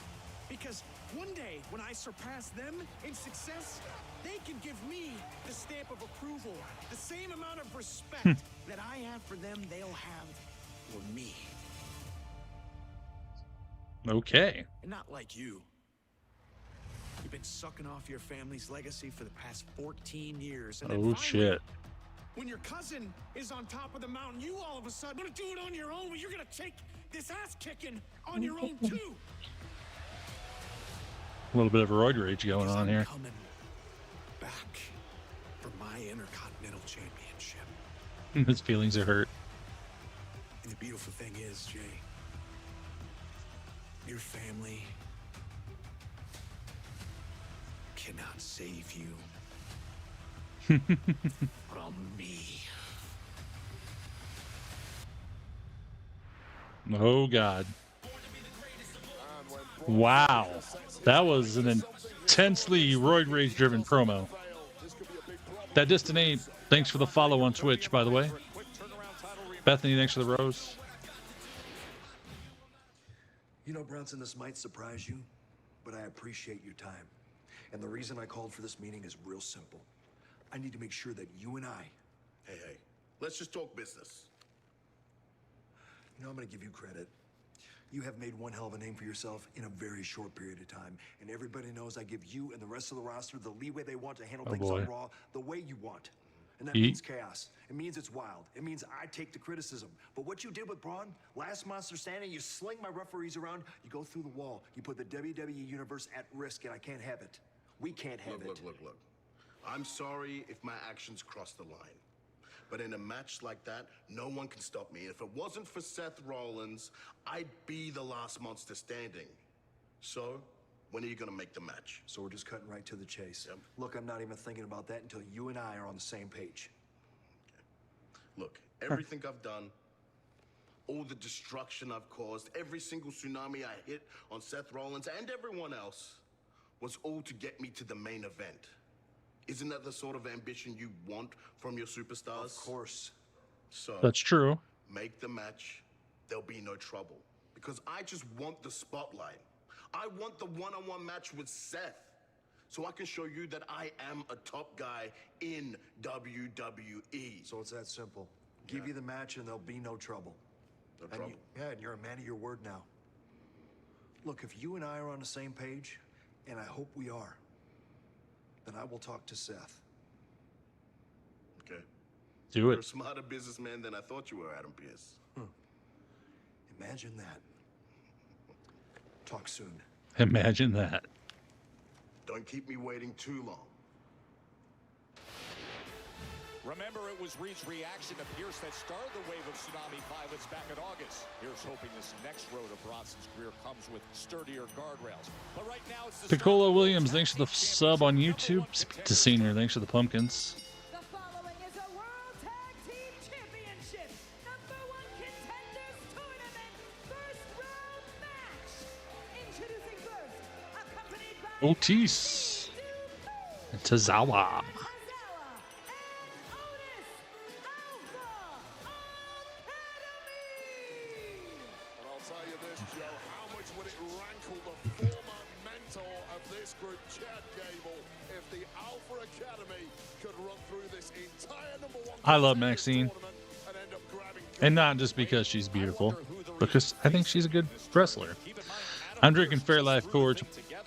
Because one day, when I surpass them in success, they can give me the stamp of approval. The same amount of respect that I have for them, they'll have for me. Okay. And not like you. You've been sucking off your family's legacy for the past 14 years. And then Oh, finally, shit. when your cousin is on top of the mountain, you all of a sudden want to do it on your own, but you're going to take this ass kicking on your own too. A little bit of roid rage going on here. Coming back for my Intercontinental Championship. His feelings are hurt. And the beautiful thing is, Jey, your family cannot save you from me. Oh, God. Wow. That was an intensely roid rage driven promo. That Distant 8, thanks for the follow on Twitch, by the way. Bethany, thanks for the rose. You know, Bronson, this might surprise you, but I appreciate your time. And the reason I called for this meeting is real simple. I need to make sure that you and I... Hey, let's just talk business. You know, I'm gonna give you credit. You have made one hell of a name for yourself in a very short period of time. And everybody knows I give you and the rest of the roster the leeway they want to handle things on Raw the way you want. And that means chaos. It means it's wild. It means I take the criticism. But what you did with Braun, last Monster Standing, you sling my referees around, you go through the wall, you put the WWE Universe at risk, and I can't have it. We can't have it. Look. I'm sorry if my actions crossed the line. But in a match like that, no one can stop me. If it wasn't for Seth Rollins, I'd be the last monster standing. So, when are you gonna make the match? So we're just cutting right to the chase. Yep. Look, I'm not even thinking about that until you and I are on the same page. Okay. Look, everything I've done, all the destruction I've caused, every single tsunami I hit on Seth Rollins and everyone else was all to get me to the main event. Isn't that the sort of ambition you want from your superstars? Of course. So that's true. make the match, there'll be no trouble. Because I just want the spotlight. I want the one-on-one match with Seth. So I can show you that I am a top guy in WWE. So it's that simple. Give you the match and there'll be no trouble. No trouble. And you're a man of your word now. Look, if you and I are on the same page, and I hope we are, then I will talk to Seth. Okay. Do You're it. a smarter businessman than I thought you were, Adam Pearce. Imagine that. Talk soon. Imagine that. Don't keep me waiting too long. Remember, it was Reed's reaction to Pierce that started the wave of Tsunami Pilots back in August. Here's hoping this next road of Bronson's career comes with sturdier guardrails. But right now, it's the Piccolo Williams, thanks for the sub on YouTube. To Senior, thanks for the pumpkins. The following is a World Tag Team Championship #1 Contenders Tournament first round match. Introducing first, accompanied by Otis. Tozawa. And I'll tell you this, Joe, how much would it rankle the former mentor of this group, Chad Gable, if the Alpha Academy could run through this entire #1 I love Maxine. And not just because she's beautiful, because I think she's a good wrestler. I'm drinking Fairlife Core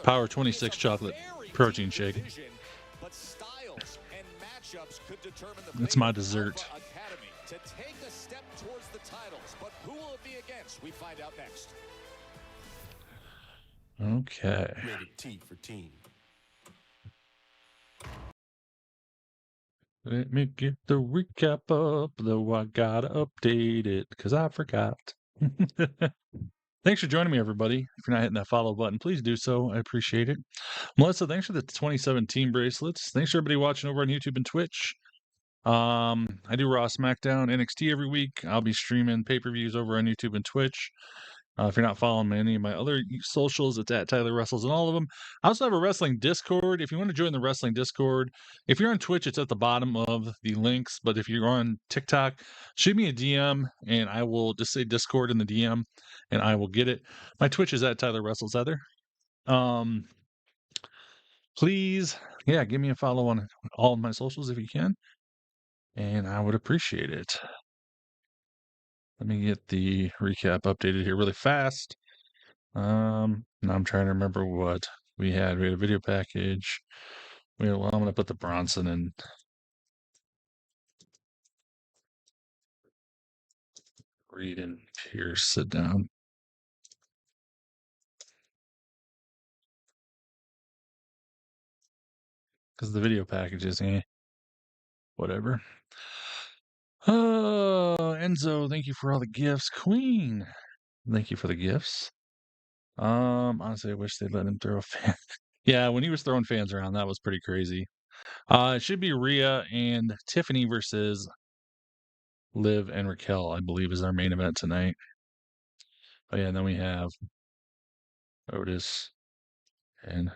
Power 26 chocolate protein shake. It's my dessert. to take a step towards the titles. But who will it be against? We find out next. Okay. Rated T for teen. Let me get the recap up, though I gotta update it because I forgot. Thanks for joining me, everybody. If you're not hitting that follow button, please do so. I appreciate it. Melissa, thanks for the 2017 bracelets. Thanks for everybody watching over on YouTube and Twitch. I do Raw, Smackdown, NXT every week. I'll be streaming pay-per-views over on YouTube and Twitch. If you're not following me, any of my other socials, it's at Tyler Wrestles and all of them. I also have a wrestling Discord. If you want to join the wrestling Discord, if you're on Twitch, it's at the bottom of the links. But if you're on TikTok, shoot me a DM and I will just say Discord in the DM and I will get it. My Twitch is at Tyler Wrestles Other. Please, give me a follow on all of my socials if you can. And I would appreciate it. Let me get the recap updated here really fast. Now I'm trying to remember what we had. We had a video package. I'm going to put the Bronson in. Reed and Pierce sit down. Because the video package is whatever. Enzo, thank you for all the gifts. Queen, thank you for the gifts. Honestly, I wish they'd let him throw a fan. Yeah, when he was throwing fans around, that was pretty crazy. It should be Rhea and Tiffany versus Liv and Raquel, I believe, is our main event tonight. Oh yeah, and then we have Otis and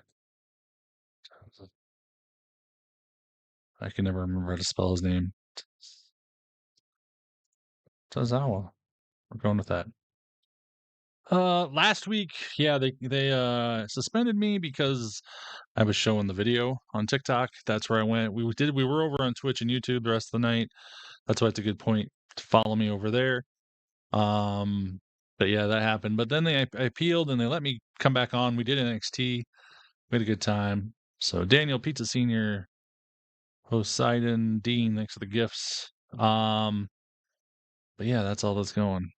I can never remember how to spell his name. Tozawa. We're going with that. Last week, they suspended me because I was showing the video on TikTok. That's where I went. We were over on Twitch and YouTube the rest of the night. That's why it's a good point to follow me over there. But yeah, that happened. But then I appealed and they let me come back on. We did NXT. We had a good time. So Daniel Pizza Senior, Poseidon, Dean, thanks for the gifts. But yeah, that's all that's going.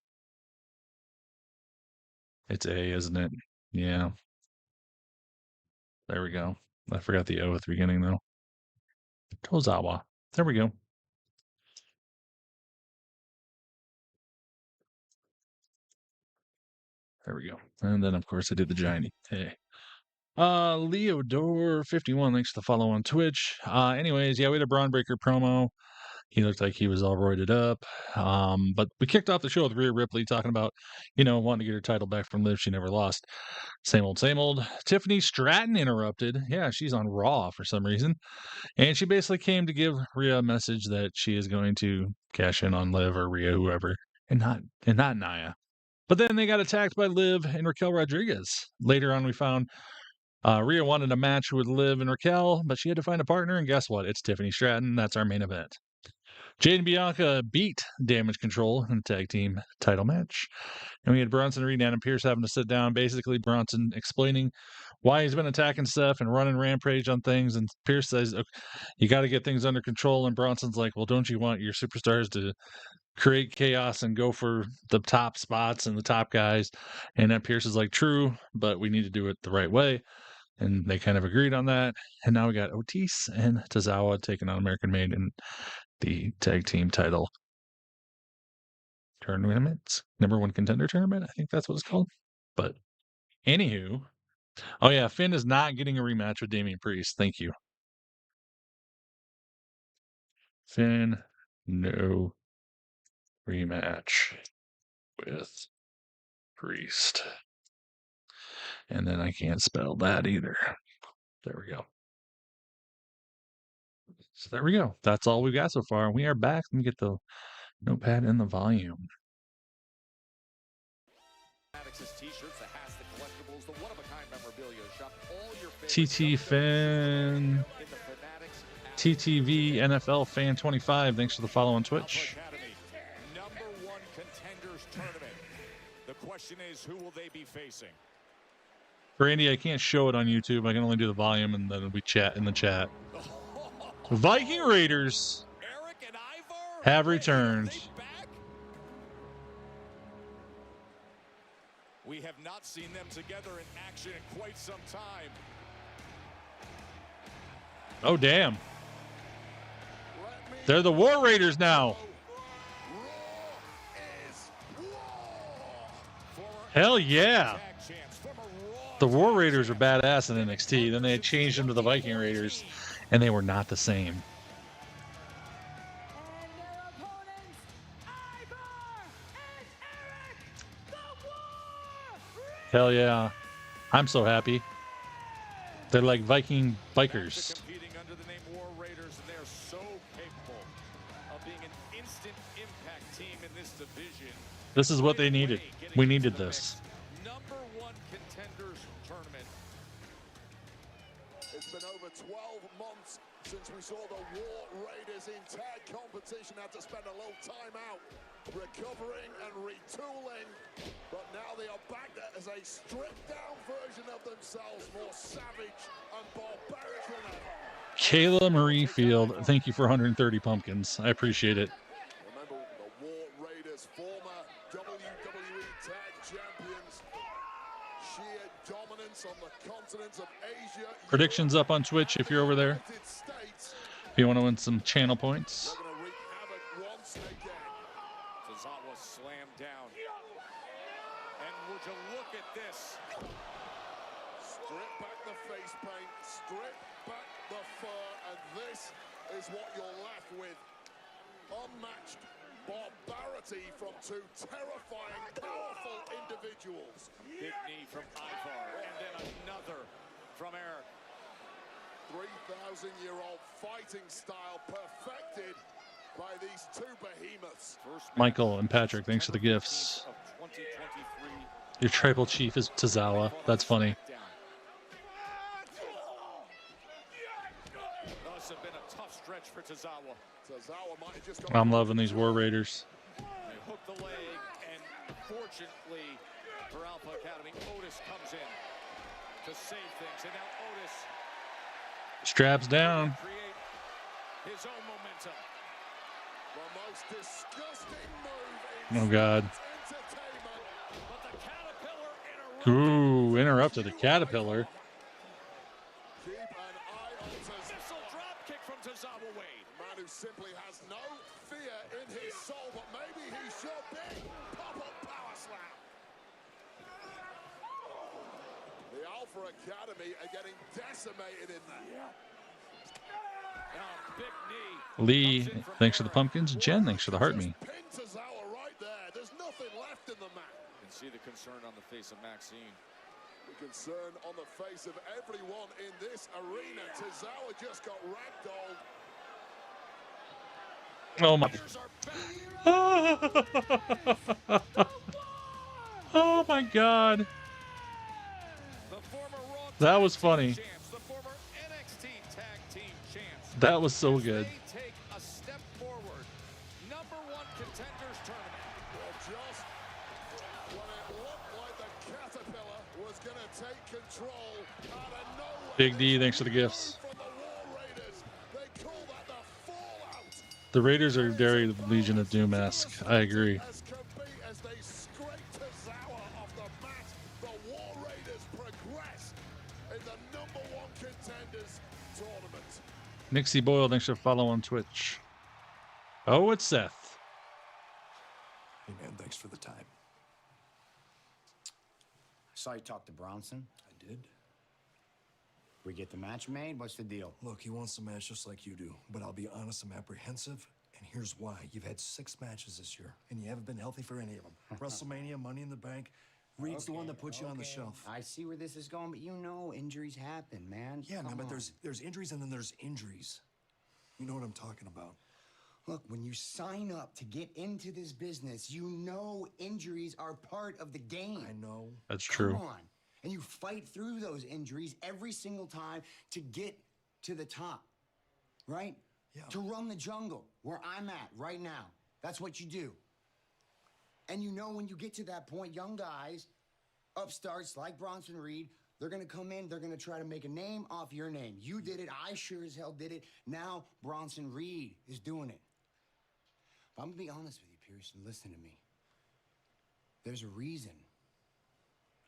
It's A, isn't it? Yeah. There we go. I forgot the O at the beginning, though. Tozawa. There we go. There we go. And then, of course, I did the giant A. Leodore51, thanks for the follow on Twitch. Anyways, we had a Bron Breakker promo. He looked like he was all roided up. But we kicked off the show with Rhea Ripley talking about, wanting to get her title back from Liv. She never lost. Same old, same old. Tiffany Stratton interrupted. Yeah, she's on Raw for some reason. And she basically came to give Rhea a message that she is going to cash in on Liv or Rhea, whoever. and not Nia. But then they got attacked by Liv and Raquel Rodriguez. Later on, we found Rhea wanted a match with Liv and Raquel, but she had to find a partner, and guess what? It's Tiffany Stratton. That's our main event. Jade and Bianca beat Damage Control in a tag team title match. And we had Bronson Reed and Adam Pearce having to sit down. Basically, Bronson explaining why he's been attacking stuff and running rampage on things. And Pearce says, you got to get things under control. And Bronson's like, well, don't you want your superstars to create chaos and go for the top spots and the top guys? And then Pearce is like, true, but we need to do it the right way. And they kind of agreed on that. And now we got Otis and Tozawa taking on American Made in the tag team title tournament, number one contender tournament. I think that's what it's called. But anywho, oh yeah, Finn is not getting a rematch with Damian Priest. Thank you. Finn, no rematch with Priest. And then I can't spell that either. There we go. So there we go. That's all we've got so far. We are back. Let me get the notepad and the volume. TT Fan, TTV NFL Fan 25. Thanks for the follow on Twitch. Number one contenders tournament. The question is, who will they be facing? Randy, I can't show it on YouTube. I can only do the volume, and then we chat in the chat. Viking Raiders have returned. We have not seen them together in action in quite some time. Oh, damn. They're the War Raiders now. Hell yeah. The War Raiders were badass in NXT. Then they had changed them to the Viking Raiders, and they were not the same. Hell yeah. I'm so happy. They're like Viking bikers. Competing under the name War Raiders, and they're so capable of being an instant impact team in this division. This is what they needed. We needed this. Number one contenders tournament. It's been over 12 months since we saw the War Raiders in tag competition. Had to spend a little time out recovering and retooling, but now they are back as a stripped-down version of themselves, more savage and barbaric than ever. Kayla Marie Field, thank you for 130 pumpkins. I appreciate it. Remember the War Raiders, former WWE Tag Champions. Sheer dominance on the continent of Asia. Predictions up on Twitch if you're over there. If you want to win some channel points. Tozawa slammed down. And would you look at this? Strip back the face paint, strip back the fur, and this is what you're left with. Unmatched barbarity from two terrifying, powerful individuals. Big knee from Ivar, and then another from Eric. 3,000-year-old fighting style perfected by these two behemoths. Michael and Patrick, thanks for the gifts. Your tribal chief is Tozawa. That's funny. Must have been a tough stretch for Tozawa. I'm loving these War Raiders. They hook the leg, and fortunately for Alpha Academy, Otis comes in to save things, and now Otis Straps down. create his own momentum. The most disgusting move in Oh, God. entertainment. But the Caterpillar Ooh, interrupted the Caterpillar. Keep an eye on Tozawa. missile drop kick from Tozawa Wade. A man who simply has no fear in his soul, but maybe he should be. Pop-up power slam. The Alpha Academy are getting decimated in there. Big knee. Lee, thanks for the pumpkins. Jen, thanks for the heart me. Pin Tozawa right there. There's nothing left in the mat. You can see the concern on the face of Maxine. The concern on the face of everyone in this arena. Tozawa just got ragdolled. Oh, my. Here's our back. Oh my God. That was funny. That was so good. Take a step forward. #1 contenders tournament. Well, just when it looked like the Caterpillar was going to take control out of nowhere. Big D, thanks for the gifts. The Raiders are very Legion of Doom-esque. I agree. As they scrape Tozawa off the mat, the War Raiders progress in the #1 contenders tournament. Nixie Boyle, thanks for following on Twitch. Oh, it's Seth. Hey, man, thanks for the time. Saw you talk to Bronson. I did. We get the match made? What's the deal? Look, he wants the match just like you do, but I'll be honest, I'm apprehensive, and here's why. You've had 6 matches this year, and you haven't been healthy for any of them. WrestleMania, Money in the Bank. Reed's the one that puts you on the shelf. I see where this is going, but you know injuries happen, man. Yeah, man, Come but on. there's injuries and then there's injuries. You know what I'm talking about. Look, when you sign up to get into this business, you know injuries are part of the game. I know. That's true. Come on. And you fight through those injuries every single time to get to the top, right? Yeah. To run the jungle, where I'm at right now. That's what you do. And you know when you get to that point, young guys, upstarts like Bronson Reed, they're going to come in, they're going to try to make a name off your name. You did it, I sure as hell did it. Now Bronson Reed is doing it. But I'm going to be honest with you, Pearson, listen to me. There's a reason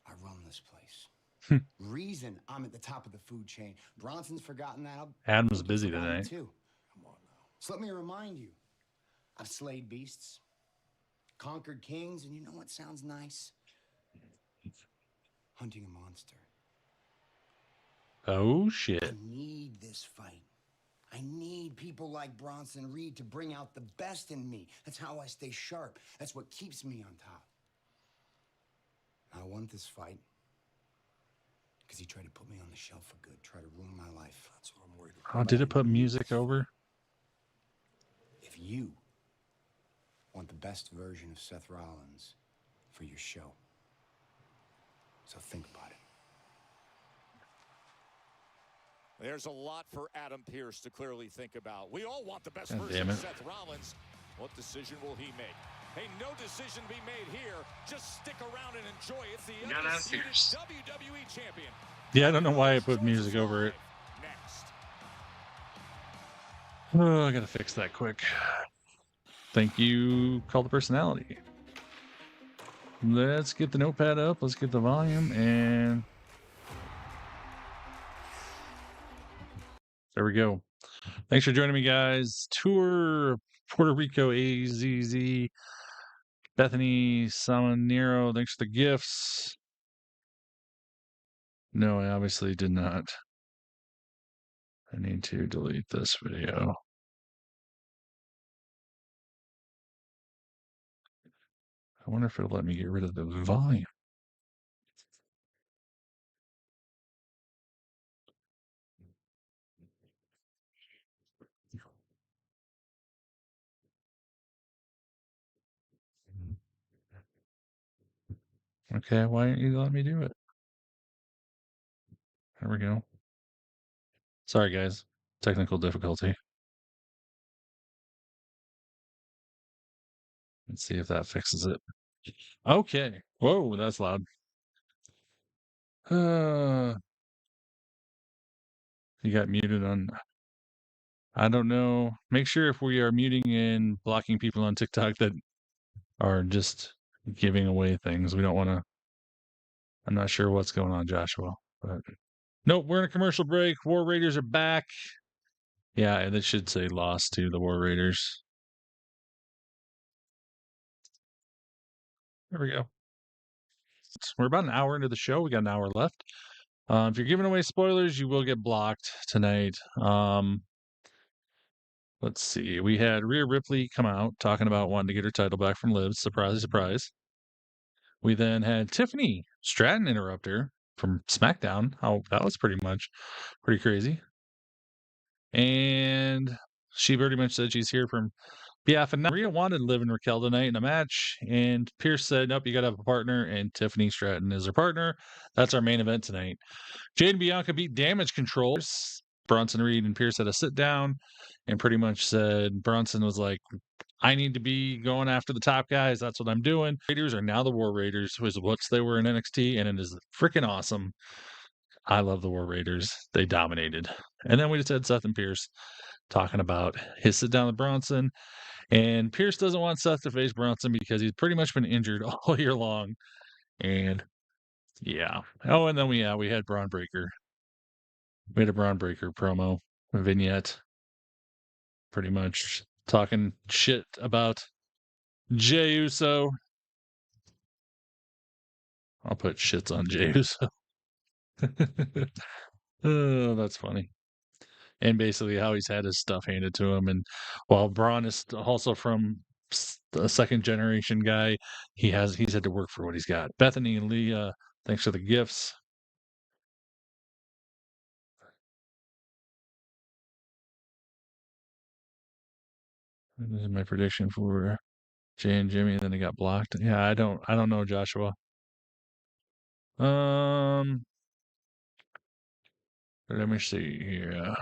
I run this place. Reason I'm at the top of the food chain. Bronson's forgotten that. Adam's busy tonight. Too. Come on now. So let me remind you, I've slayed beasts, conquered kings, and you know what sounds nice? Hunting a monster. Oh, shit. I need this fight. I need people like Bronson Reed to bring out the best in me. That's how I stay sharp. That's what keeps me on top. I want this fight because he tried to put me on the shelf for good, try to ruin my life. That's what I'm worried about. Oh, did it put music over? If you want the best version of Seth Rollins for your show, so think about it. There's a lot for Adam Pearce to clearly think about. We all want the best God version damn of it. Seth Rollins. What decision will he make? Hey, no decision be made here. Just stick around and enjoy it. The undisputed WWE champion. Yeah, I don't know why I put music over it. Next. Oh, I gotta fix that quick. Thank you, Call the Personality. Let's get the notepad up. Let's get the volume, and there we go. Thanks for joining me, guys. Tour Puerto Rico AZZ. Bethany Samanero, thanks for the gifts. No, I obviously did not. I need to delete this video. I wonder if it'll let me get rid of the volume. Okay, why aren't you letting me do it? There we go. Sorry, guys. Technical difficulty. Let's see if that fixes it. Okay. Whoa, that's loud. You got muted on. I don't know. Make sure if we are muting and blocking people on TikTok that are just giving away things. We don't want to. I'm not sure what's going on, Joshua. But nope, we're in a commercial break. War Raiders are back. Yeah, and it should say lost to the War Raiders. There we go. We're about an hour into the show. We got an hour left. If you're giving away spoilers, you will get blocked tonight. Let's see. We had Rhea Ripley come out talking about wanting to get her title back from Liv. Surprise, surprise. We then had Tiffany Stratton interrupt her from Smackdown. Oh, that was pretty crazy. And she pretty much said she's here from Yeah, if Rhea wanted to live in Raquel tonight in a match, and Pierce said, nope, you got to have a partner, and Tiffany Stratton is her partner. That's our main event tonight. Jade and Bianca beat Damage CTRL. Bronson Reed and Pierce had a sit down and pretty much said, Bronson was like, I need to be going after the top guys. That's what I'm doing. Raiders are now the War Raiders, who is what they were in NXT, and it is freaking awesome. I love the War Raiders. They dominated. And then we just had Seth and Pierce talking about his sit down with Bronson. And Pierce doesn't want Seth to face Bronson because he's pretty much been injured all year long. And yeah. Oh, and then we had Bron Breakker. We had a Bron Breakker promo vignette. Pretty much talking shit about Jey Uso. I'll put shits on Jey Uso. Oh, that's funny. And basically how he's had his stuff handed to him. And while Braun is also from a second generation guy, he's had to work for what he's got. Bethany and Leah, thanks for the gifts. This is my prediction for Jay and Jimmy. Then they got blocked. Yeah, I don't know, Joshua. Let me see here.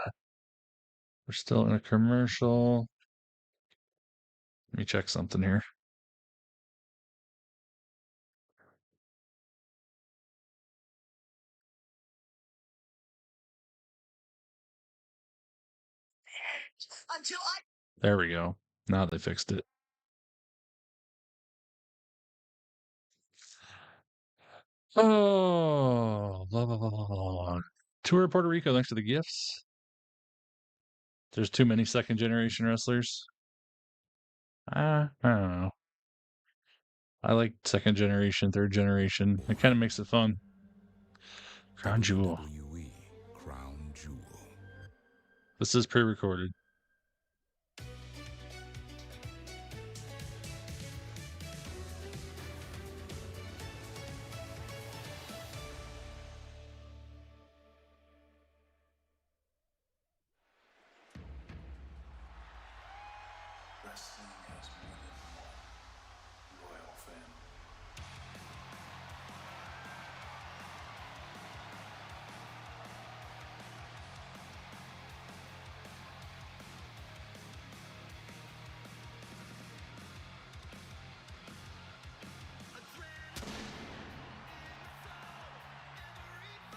We're still in a commercial. Let me check something here. There we go. Now they fixed it. Oh, Tour of Puerto Rico, thanks to the gifts. There's too many second generation wrestlers. I don't know. I like second generation, third generation. It kind of makes it fun. Crown Jewel. WWE Crown Jewel. This is pre-recorded. Wrestling has more than one royal family.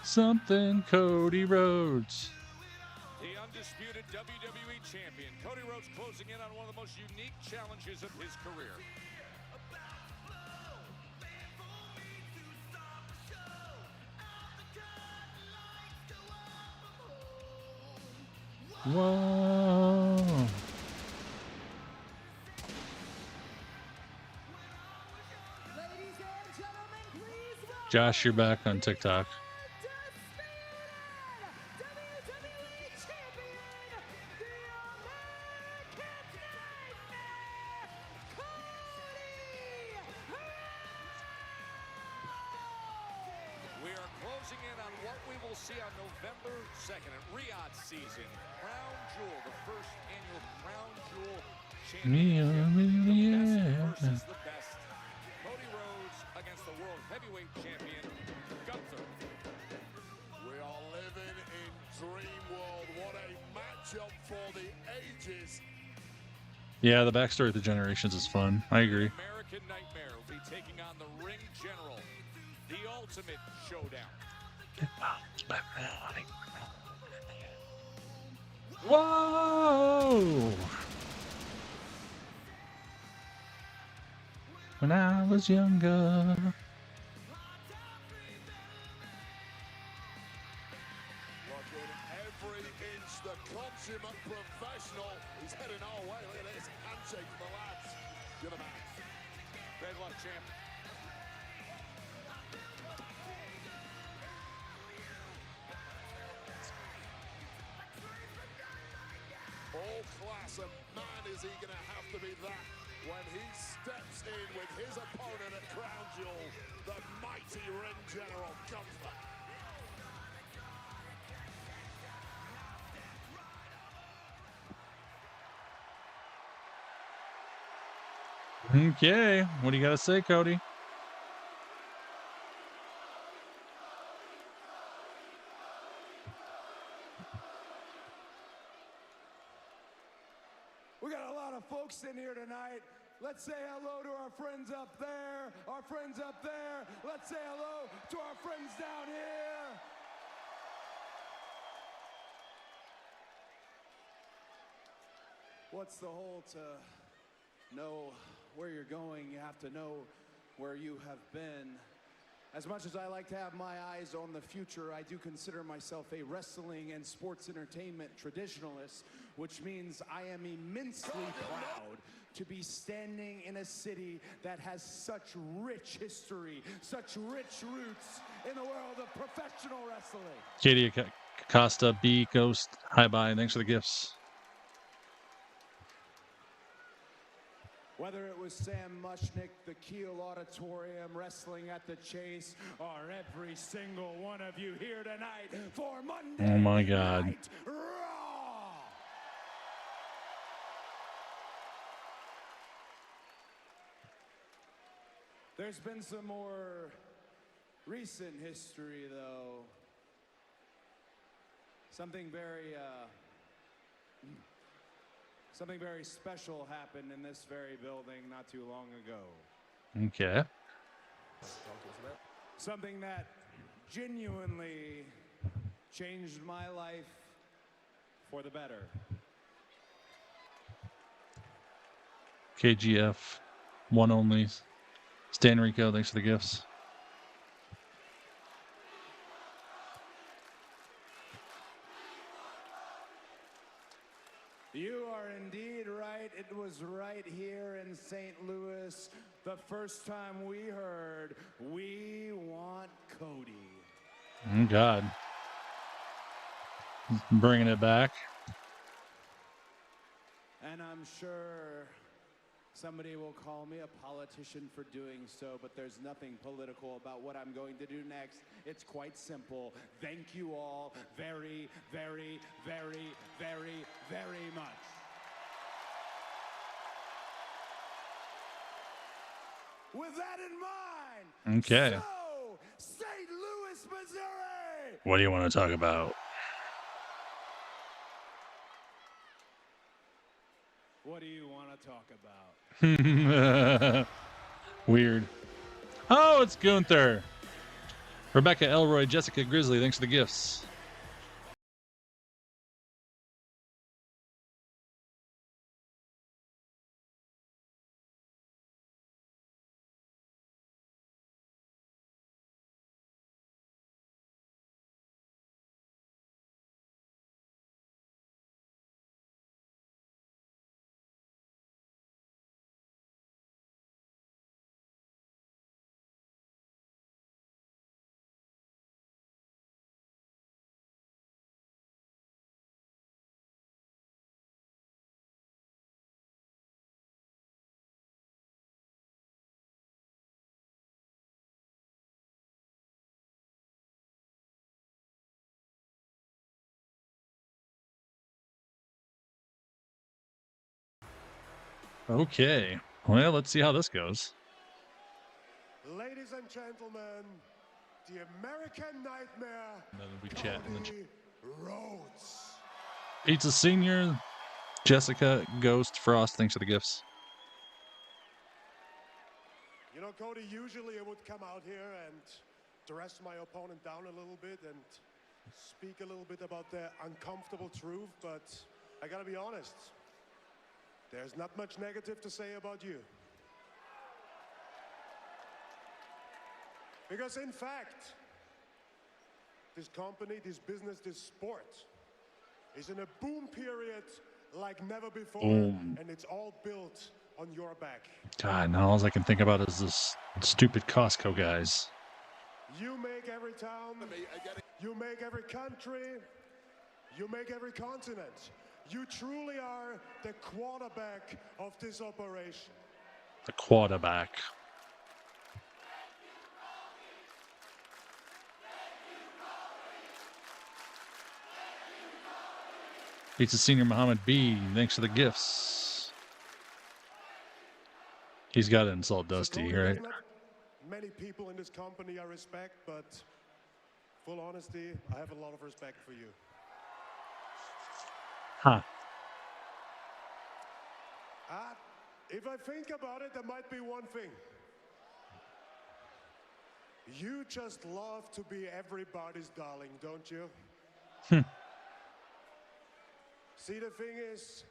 Something Cody Rhodes. The undisputed WWE champion, Cody Rhodes, closing in on one of the most unique challenges of his career. Whoa. Josh, you're back on TikTok. We are closing in on what we will see on November 2nd at Riyadh season. Crown Jewel, the first annual Crown Jewel Championship. The best versus the best. Cody Rhodes against the World Heavyweight Champion, Gunther. We are living in dream world. What a matchup for the ages. Yeah, the backstory of the generations is fun. I agree. American Nightmare will be taking on the Ring General. The ultimate showdown. Whoa! When I was younger. Looking every inch the consummate professional. He's heading our way. Look at this handshake from the lads. You're the man. Great luck, champ. All class, and man, is he going to have to be that when he steps in with his opponent at Crown Jewel, the mighty Ring General Gunther. Okay, what do you got to say, Cody? We got a lot of folks in here tonight. Let's say hello to our friends up there, our friends up there. Let's say hello to our friends down here. What's the whole to know where you're going? You have to know where you have been. As much as I like to have my eyes on the future, I do consider myself a wrestling and sports entertainment traditionalist, which means I am immensely proud to be standing in a city that has such rich history, such rich roots in the world of professional wrestling. Katie Acosta, B, Ghost, hi, bye, thanks for the gifts. Whether it was Sam Mushnick, the Kiel Auditorium, Wrestling at the Chase, or every single one of you here tonight for Monday Oh my God. Night Raw. There's been some more recent history, though. Something very special happened in this very building not too long ago. Okay. Something that genuinely changed my life for the better. KGF, one only. Stan Rico, thanks for the gifts. You are indeed right. It was right here in St. Louis the first time we heard, "We want Cody." Oh, God. Bringing it back. And I'm sure somebody will call me a politician for doing so, but there's nothing political about what I'm going to do next. It's quite simple. Thank you all very, very, very, very, very much. With that in mind, Okay. so, St. Louis, Missouri. What do you want to talk about? What do you want to talk about? Weird. Oh, it's Gunther. Rebecca Elroy, Jessica Grizzly, thanks for the gifts. Okay. Well, let's see how this goes. Ladies and gentlemen, the American Nightmare, That'll be chat in the Cody Rhodes. Pizza Senior, Jessica, Ghost, Frost, thanks for the gifts. You know, Cody, usually I would come out here and dress my opponent down a little bit and speak a little bit about the uncomfortable truth, but I gotta be honest, there's not much negative to say about you. Because in fact, this company, this business, this sport is in a boom period like never before, Boom. and it's all built on your back. God, now all I can think about is this stupid Costco guys. You make every town, you make every country, you make every continent. You truly are the quarterback of this operation. The quarterback. Pizza Senior Muhammad B, thanks for the gifts. He's got to insult Dusty, Cody, right? there's not many people in this company I respect, but full honesty, I have a lot of respect for you. Huh. If I think about it, there might be one thing. You just love to be everybody's darling, don't you? See, the thing is,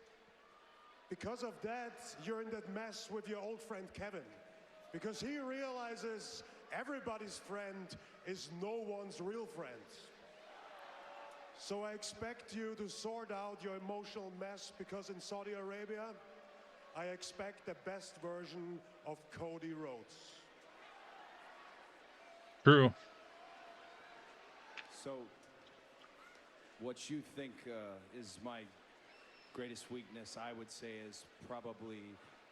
because of that, you're in that mess with your old friend Kevin. Because he realizes everybody's friend is no one's real friend. So I expect you to sort out your emotional mess, because in Saudi Arabia, I expect the best version of Cody Rhodes. True. So, what you think is my greatest weakness, I would say, is probably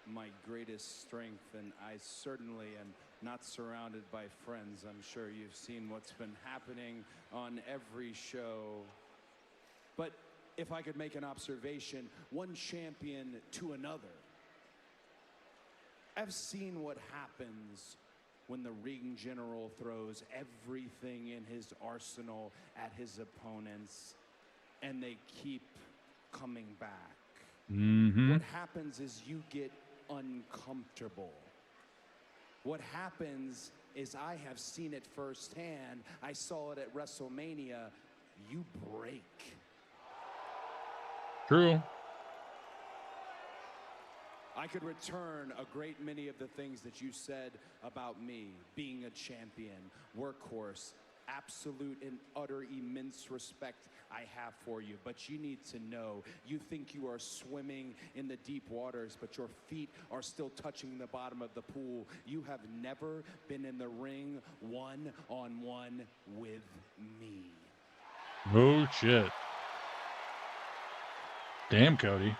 my greatest strength, and I certainly am not surrounded by friends. I'm sure you've seen what's been happening on every show. But if I could make an observation, one champion to another, I've seen what happens when the ring general throws everything in his arsenal at his opponents and they keep coming back. What happens is you get uncomfortable. What happens is, I have seen it firsthand. I saw it at WrestleMania. You break. True. I could return a great many of the things that you said about me, being a champion, workhorse, absolute and utter immense respect I have for you. But you need to know, you think you are swimming in the deep waters, but your feet are still touching the bottom of the pool. You have never been in the ring one-on-one with me. Oh, shit. Damn, Cody.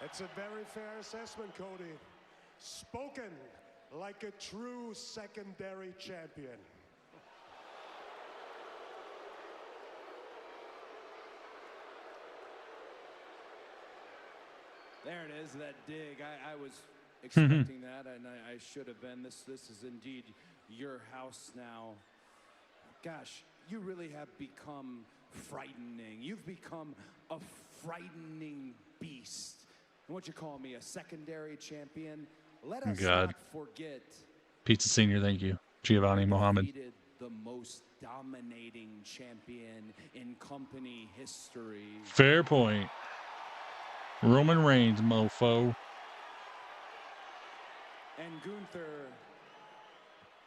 It's a very fair assessment, Cody. Spoken like a true secondary champion. There it is, that dig. I was expecting that, and I should have been. This is indeed your house now. Gosh, you really have become frightening. You've become a frightening beast. And what you call me, a secondary champion? Let us not forget. Pizza Senior, thank you. Giovanni Mohammed. The most dominating champion in company history. Fair point. Roman Reigns, mofo. And Gunther,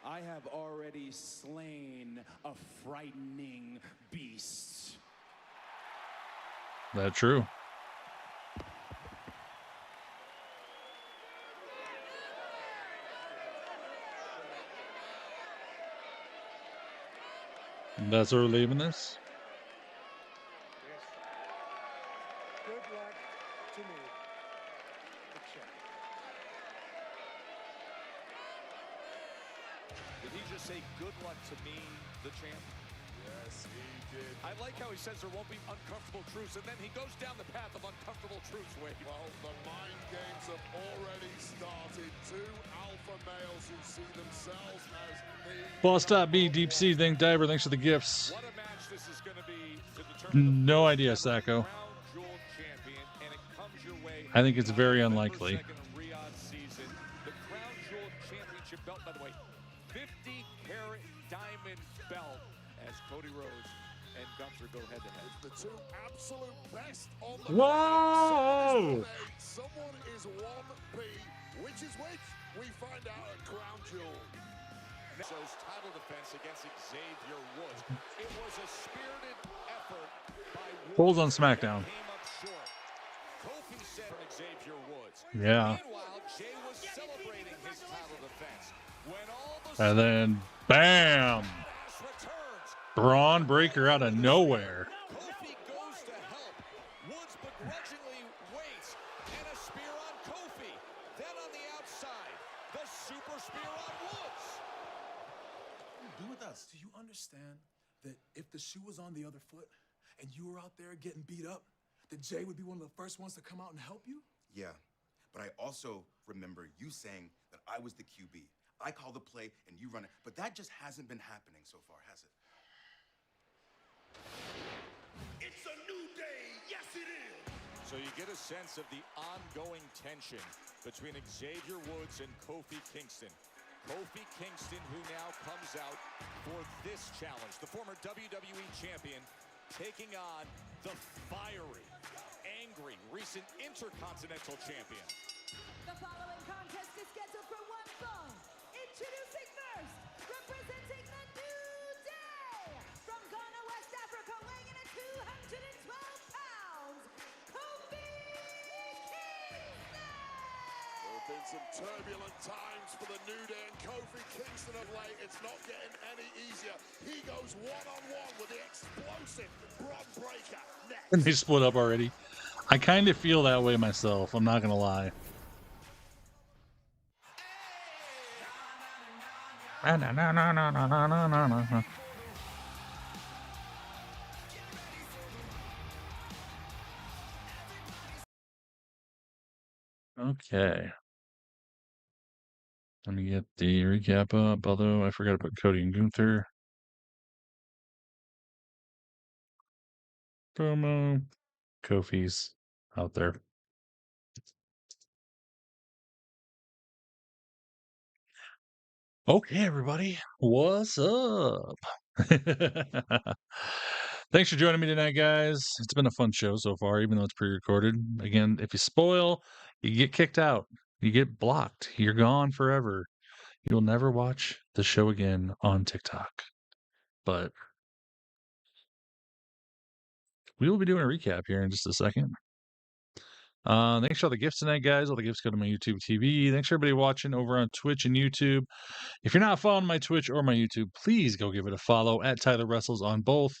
I have already slain a frightening beast. That's true. And that's where we're leaving this. Good luck to me. Did he just say good luck to me, the champ? Yes, he did. I like how he says there won't be uncomfortable truths, and then he goes down the path of uncomfortable truths, Wade. Well, the mind games have already started. Two alpha males who see themselves as the... Boss Top B, Deep Sea, thank Diver, thanks for the gifts. What a match this is going to be to determine No idea, Sacco. crown jewel champion, and it comes your way. I think it's very unlikely. Riyadh season. The crown jewel championship belt, by the way, 50-carat diamond belt, as Cody Rhodes and Gunther go head-to-head. The two absolute best on the Whoa! Someone is 1B. Which is which? We find out at Crown Jewel. Shows title defense against Xavier Woods. It was a spirited effort by Woods. Bulls on SmackDown. Came up short. Kofi said Xavier Woods. Yeah. Meanwhile, Jay was celebrating his title defense. When all the And then, bam! Bron Breakker out of nowhere. Kofi goes to help. Woods begrudgingly waits, and a spear on Kofi. Then on the outside, the super spear on Woods. Do with us. Do you understand that if the shoe was on the other foot and you were out there getting beat up, that Jay would be one of the first ones to come out and help you? Yeah, but I also remember you saying that I was the QB. I call the play and you run it, but that just hasn't been happening so far, has it? It's a new day. Yes, it is. So you get a sense of the ongoing tension between Xavier Woods and Kofi Kingston. Kofi Kingston, who now comes out for this challenge, the former WWE champion, taking on the fiery, angry, recent Intercontinental champion. The following contest is scheduled for one fall. Introducing first, representing the New Day, from Ghana, West Africa, weighing in at 212 pounds, Kofi Kingston! There have been some turbulent times for the New Day and Kofi Kingston of late. It's not getting any easier. He goes one-on-one with the explosive Bron Breakker next. And they split up already. I kind of feel that way myself. I'm not going to lie. Okay. Let me get the recap up, although I forgot to put Cody and Gunther. Promo. Kofi's out there. Okay, everybody. What's up? Thanks for joining me tonight, guys. It's been a fun show so far, even though it's pre-recorded. Again, if you spoil, you get kicked out. You get blocked. You're gone forever. You'll never watch the show again on TikTok. But we will be doing a recap here in just a second. Thanks for all the gifts tonight, guys. All the gifts go to my YouTube TV. Thanks for everybody watching over on Twitch and YouTube. If you're not following my Twitch or my YouTube, please go give it a follow at Tyler Wrestles on both,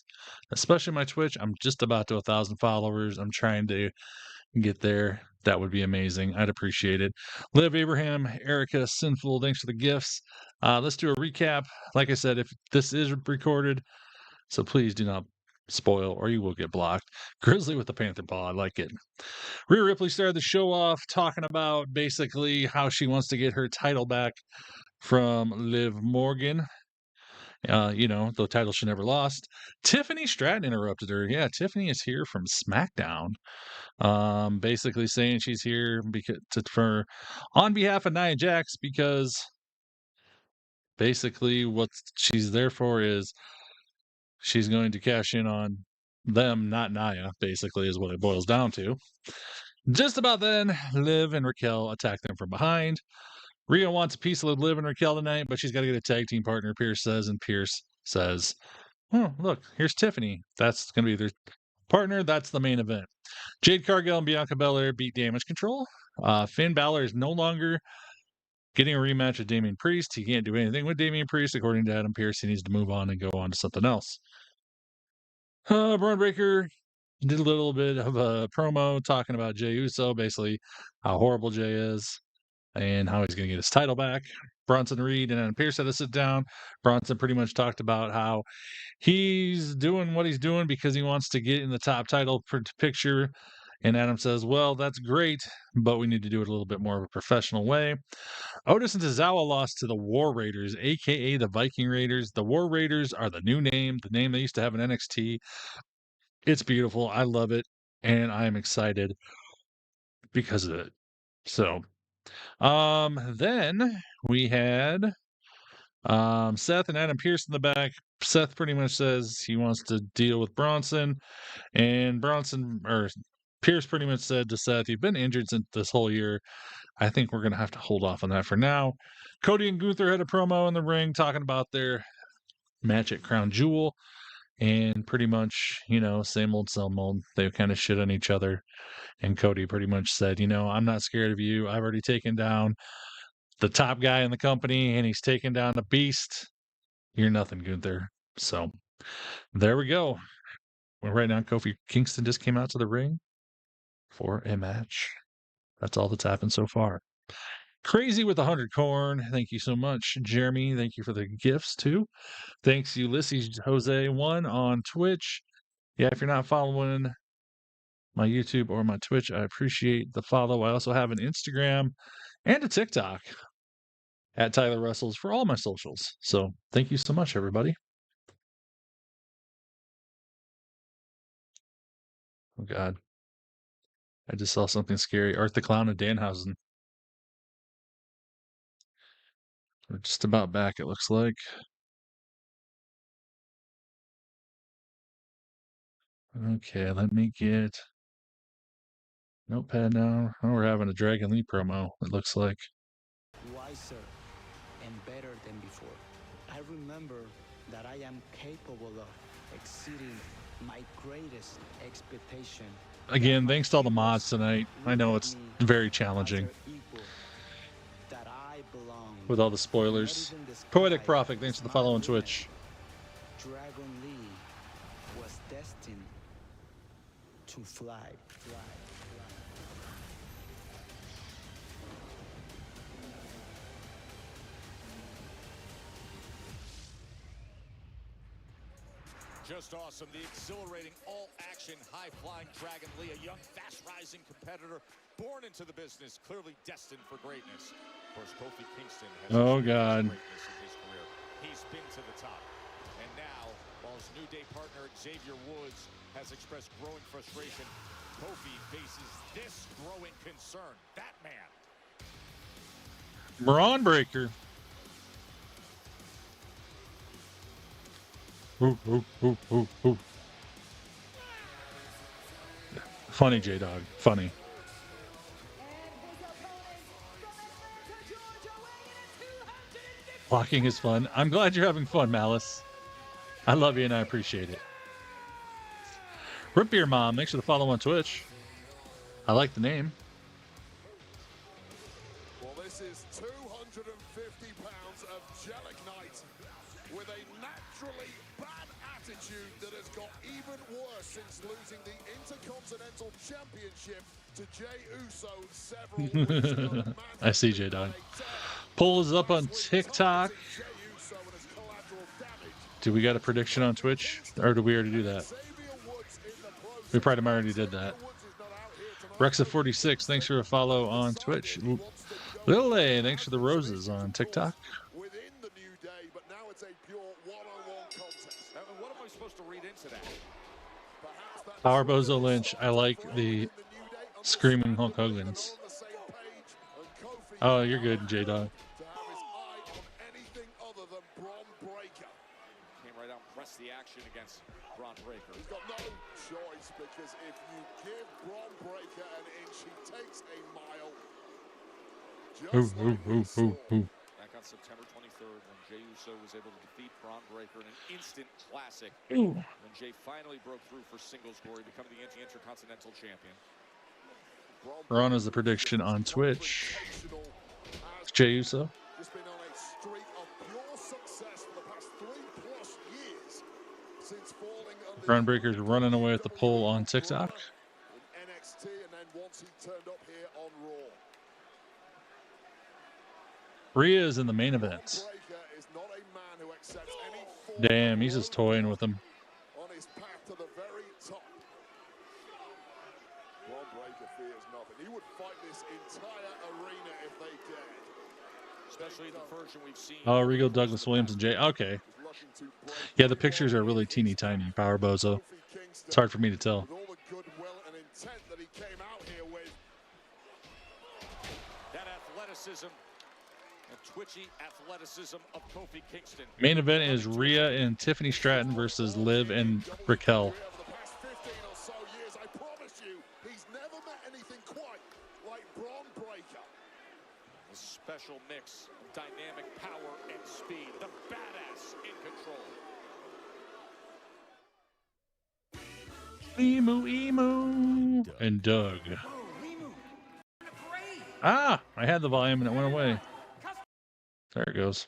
especially my Twitch. I'm just about to 1,000 followers. I'm trying to get there. That would be amazing. I'd appreciate it. Liv, Abraham, Erica, Sinful, thanks for the gifts. Let's do a recap. Like I said, if this is recorded, so please do not spoil or you will get blocked. Grizzly with the Panther Paw. I like it. Rhea Ripley started the show off talking about basically how she wants to get her title back from Liv Morgan. The title she never lost. Tiffany Stratton interrupted her. Yeah, Tiffany is here from Smackdown. Basically saying she's here on behalf of Nia Jax, because basically what she's there for is she's going to cash in on them, not Nia, basically is what it boils down to. Just about then, Liv and Raquel attack them from behind. Rhea wants a piece of Liv and Raquel tonight, but she's got to get a tag team partner, Pierce says, and Pierce says, oh, look, here's Tiffany. That's going to be their partner. That's the main event. Jade Cargill and Bianca Belair beat Damage Control. Finn Balor is no longer getting a rematch with Damian Priest. He can't do anything with Damian Priest, according to Adam Pearce. He needs to move on and go on to something else. Bron Breakker did a little bit of a promo talking about Jey Uso, basically how horrible Jey is and how he's going to get his title back. Bronson Reed and Adam Pearce had to sit down. Bronson pretty much talked about how he's doing what he's doing because he wants to get in the top title picture. And Adam says, well, that's great, but we need to do it a little bit more of a professional way. Otis and Tozawa lost to the War Raiders, a.k.a. the Viking Raiders. The War Raiders are the new name, the name they used to have in NXT. It's beautiful. I love it, and I'm excited because of it. So, then we had Seth and Adam Pearce in the back. Seth pretty much says he wants to deal with Bronson, and Pierce pretty much said to Seth, you've been injured since this whole year. I think we're going to have to hold off on that for now. Cody and Gunther had a promo in the ring talking about their match at Crown Jewel, and pretty much, same old, same old. They kind of shit on each other, and Cody pretty much said, I'm not scared of you. I've already taken down the top guy in the company, and he's taken down the beast. You're nothing, Gunther. So there we go. Well, right now, Kofi Kingston just came out to the ring for a match. That's all that's happened so far. Crazy with 100 corn. Thank you so much, Jeremy. Thank you for the gifts too. Thanks, Ulysses Jose 1 on Twitch. Yeah, if you're not following my YouTube or my Twitch, I appreciate the follow. I also have an Instagram and a TikTok at Tyler Wrestles for all my socials. So thank you so much, everybody. Oh, God. I just saw something scary. Art the Clown and Danhausen. We're just about back, it looks like. Okay, let me get notepad now. Oh, we're having a Dragon Lee promo, it looks like. Wiser and better than before. I remember that I am capable of exceeding my greatest expectation. Again, thanks to all the mods tonight. I know it's very challenging with all the spoilers. Poetic Prophet, thanks for the follow on Twitch. Dragon Lee was destined to fly. Just awesome. The exhilarating, all-action, high-flying Dragon Lee, a young, fast-rising competitor born into the business, clearly destined for greatness. Of course, Kofi Kingston has God. greatness in his career. He's been to the top. And now, while his New Day partner Xavier Woods has expressed growing frustration, Kofi faces this growing concern. That man. Bron Breakker. Ooh. Funny, J-Dog. Funny. Blocking is fun. I'm glad you're having fun, Malice. I love you and I appreciate it. Root Beer Mom, thanks for the follow on Twitch. I like the name. Well, this is 250 pounds of Jellic with a naturally bad attitude that has got even worse since losing the Intercontinental Championship to Jey Uso several weeks ago. I see J-Dog. Poll is up on TikTok. Do we got a prediction on Twitch? Or did we already do that? We probably already did that. Rexa46, thanks for a follow on Twitch. Lil A, thanks for the roses on TikTok. What am I supposed to read into that? Power Bozo Lynch. I like the screaming Hulk Hogan's. Oh, you're good, J-Dog. Came right out and pressed the action against Bron Breakker. He's got no choice because if you give Bron Breakker an inch, he takes a mile. Back on September 23rd, when Jey Uso was able to defeat Bron Breakker in an instant classic. Ooh. When Jey finally broke through for singles glory, becoming the Intercontinental Champion. Ron is the prediction on Twitch. Jey Uso. He's been on a streak of pure success for the past 3+ years since falling under Bron Breakker's running away with the poll on TikTok. in NXT, and then once he turned up here on Raw. Rhea is in the main event. Damn, he's just toying with him. On his path to the very top. Bron Breakker fears nothing. He would fight this entire arena if they dared. Especially the version we've seen. Oh, Regal, Douglas Williams, and Jay. Okay. Yeah, the pictures are really teeny tiny, Power Bozo. It's hard for me to tell. With all the goodwill and intent that he came out here with. That athleticism. The twitchy athleticism of Kofi Kingston. Main event is Rhea and Tiffany Stratton versus Liv and Raquel. For the past 15 or so years, I promise you, he's never met anything quite like Bron Breakker. A special mix of dynamic power and speed. The badass in control. Emu. And Doug. Ah, I had the volume and it went away. There it goes.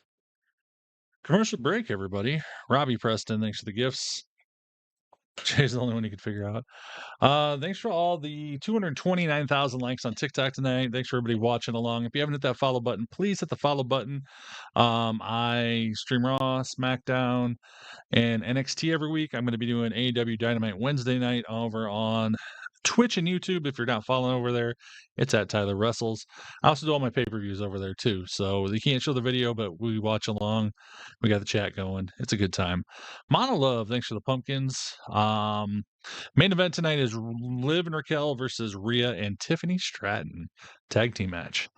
Commercial break, everybody. Robbie Preston, thanks for the gifts. Jay's the only one you could figure out. Thanks for all the 229,000 likes on TikTok tonight. Thanks for everybody watching along. If you haven't hit that follow button, please hit the follow button. I stream Raw, Smackdown, and NXT every week. I'm going to be doing AEW Dynamite Wednesday night over on Twitch and YouTube. If you're not following over there, it's at Tyler Wrestles. I also do all my pay-per-views over there too. So you can't show the video, but we watch along. We got the chat going. It's a good time. Mono Love, thanks for the pumpkins. Main event tonight is Liv and Raquel versus Rhea and Tiffany Stratton. Tag team match.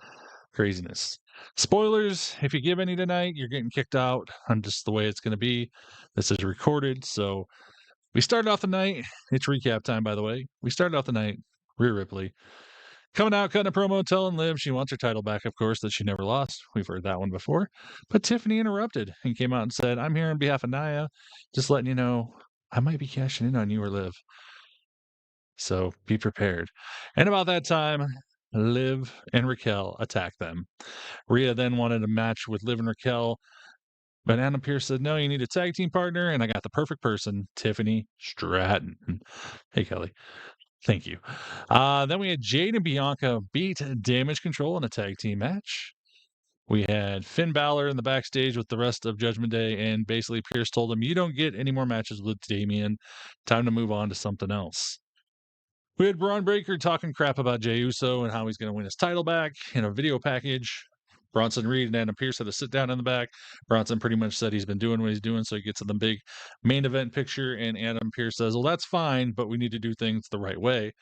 Craziness. Spoilers, if you give any tonight, you're getting kicked out on just the way it's going to be. This is recorded, so we started off the night. It's recap time, by the way. We started off the night. Rhea Ripley coming out, cutting a promo, telling Liv she wants her title back, of course, that she never lost. We've heard that one before. But Tiffany interrupted and came out and said, I'm here on behalf of Nia. Just letting you know, I might be cashing in on you or Liv. So be prepared. And about that time, Liv and Raquel attacked them. Rhea then wanted a match with Liv and Raquel, but Adam Pearce said, no, you need a tag team partner, and I got the perfect person, Tiffany Stratton. Hey, Kelly. Thank you. Then we had Jade and Bianca beat Damage Control in a tag team match. We had Finn Balor in the backstage with the rest of Judgment Day, and basically Pearce told him, you don't get any more matches with Damian. Time to move on to something else. We had Bron Breakker talking crap about Jey Uso and how he's going to win his title back in a video package. Bronson Reed and Adam Pearce had to sit down in the back. Bronson pretty much said he's been doing what he's doing, so he gets in the big main event picture, and Adam Pearce says, well, that's fine, but we need to do things the right way.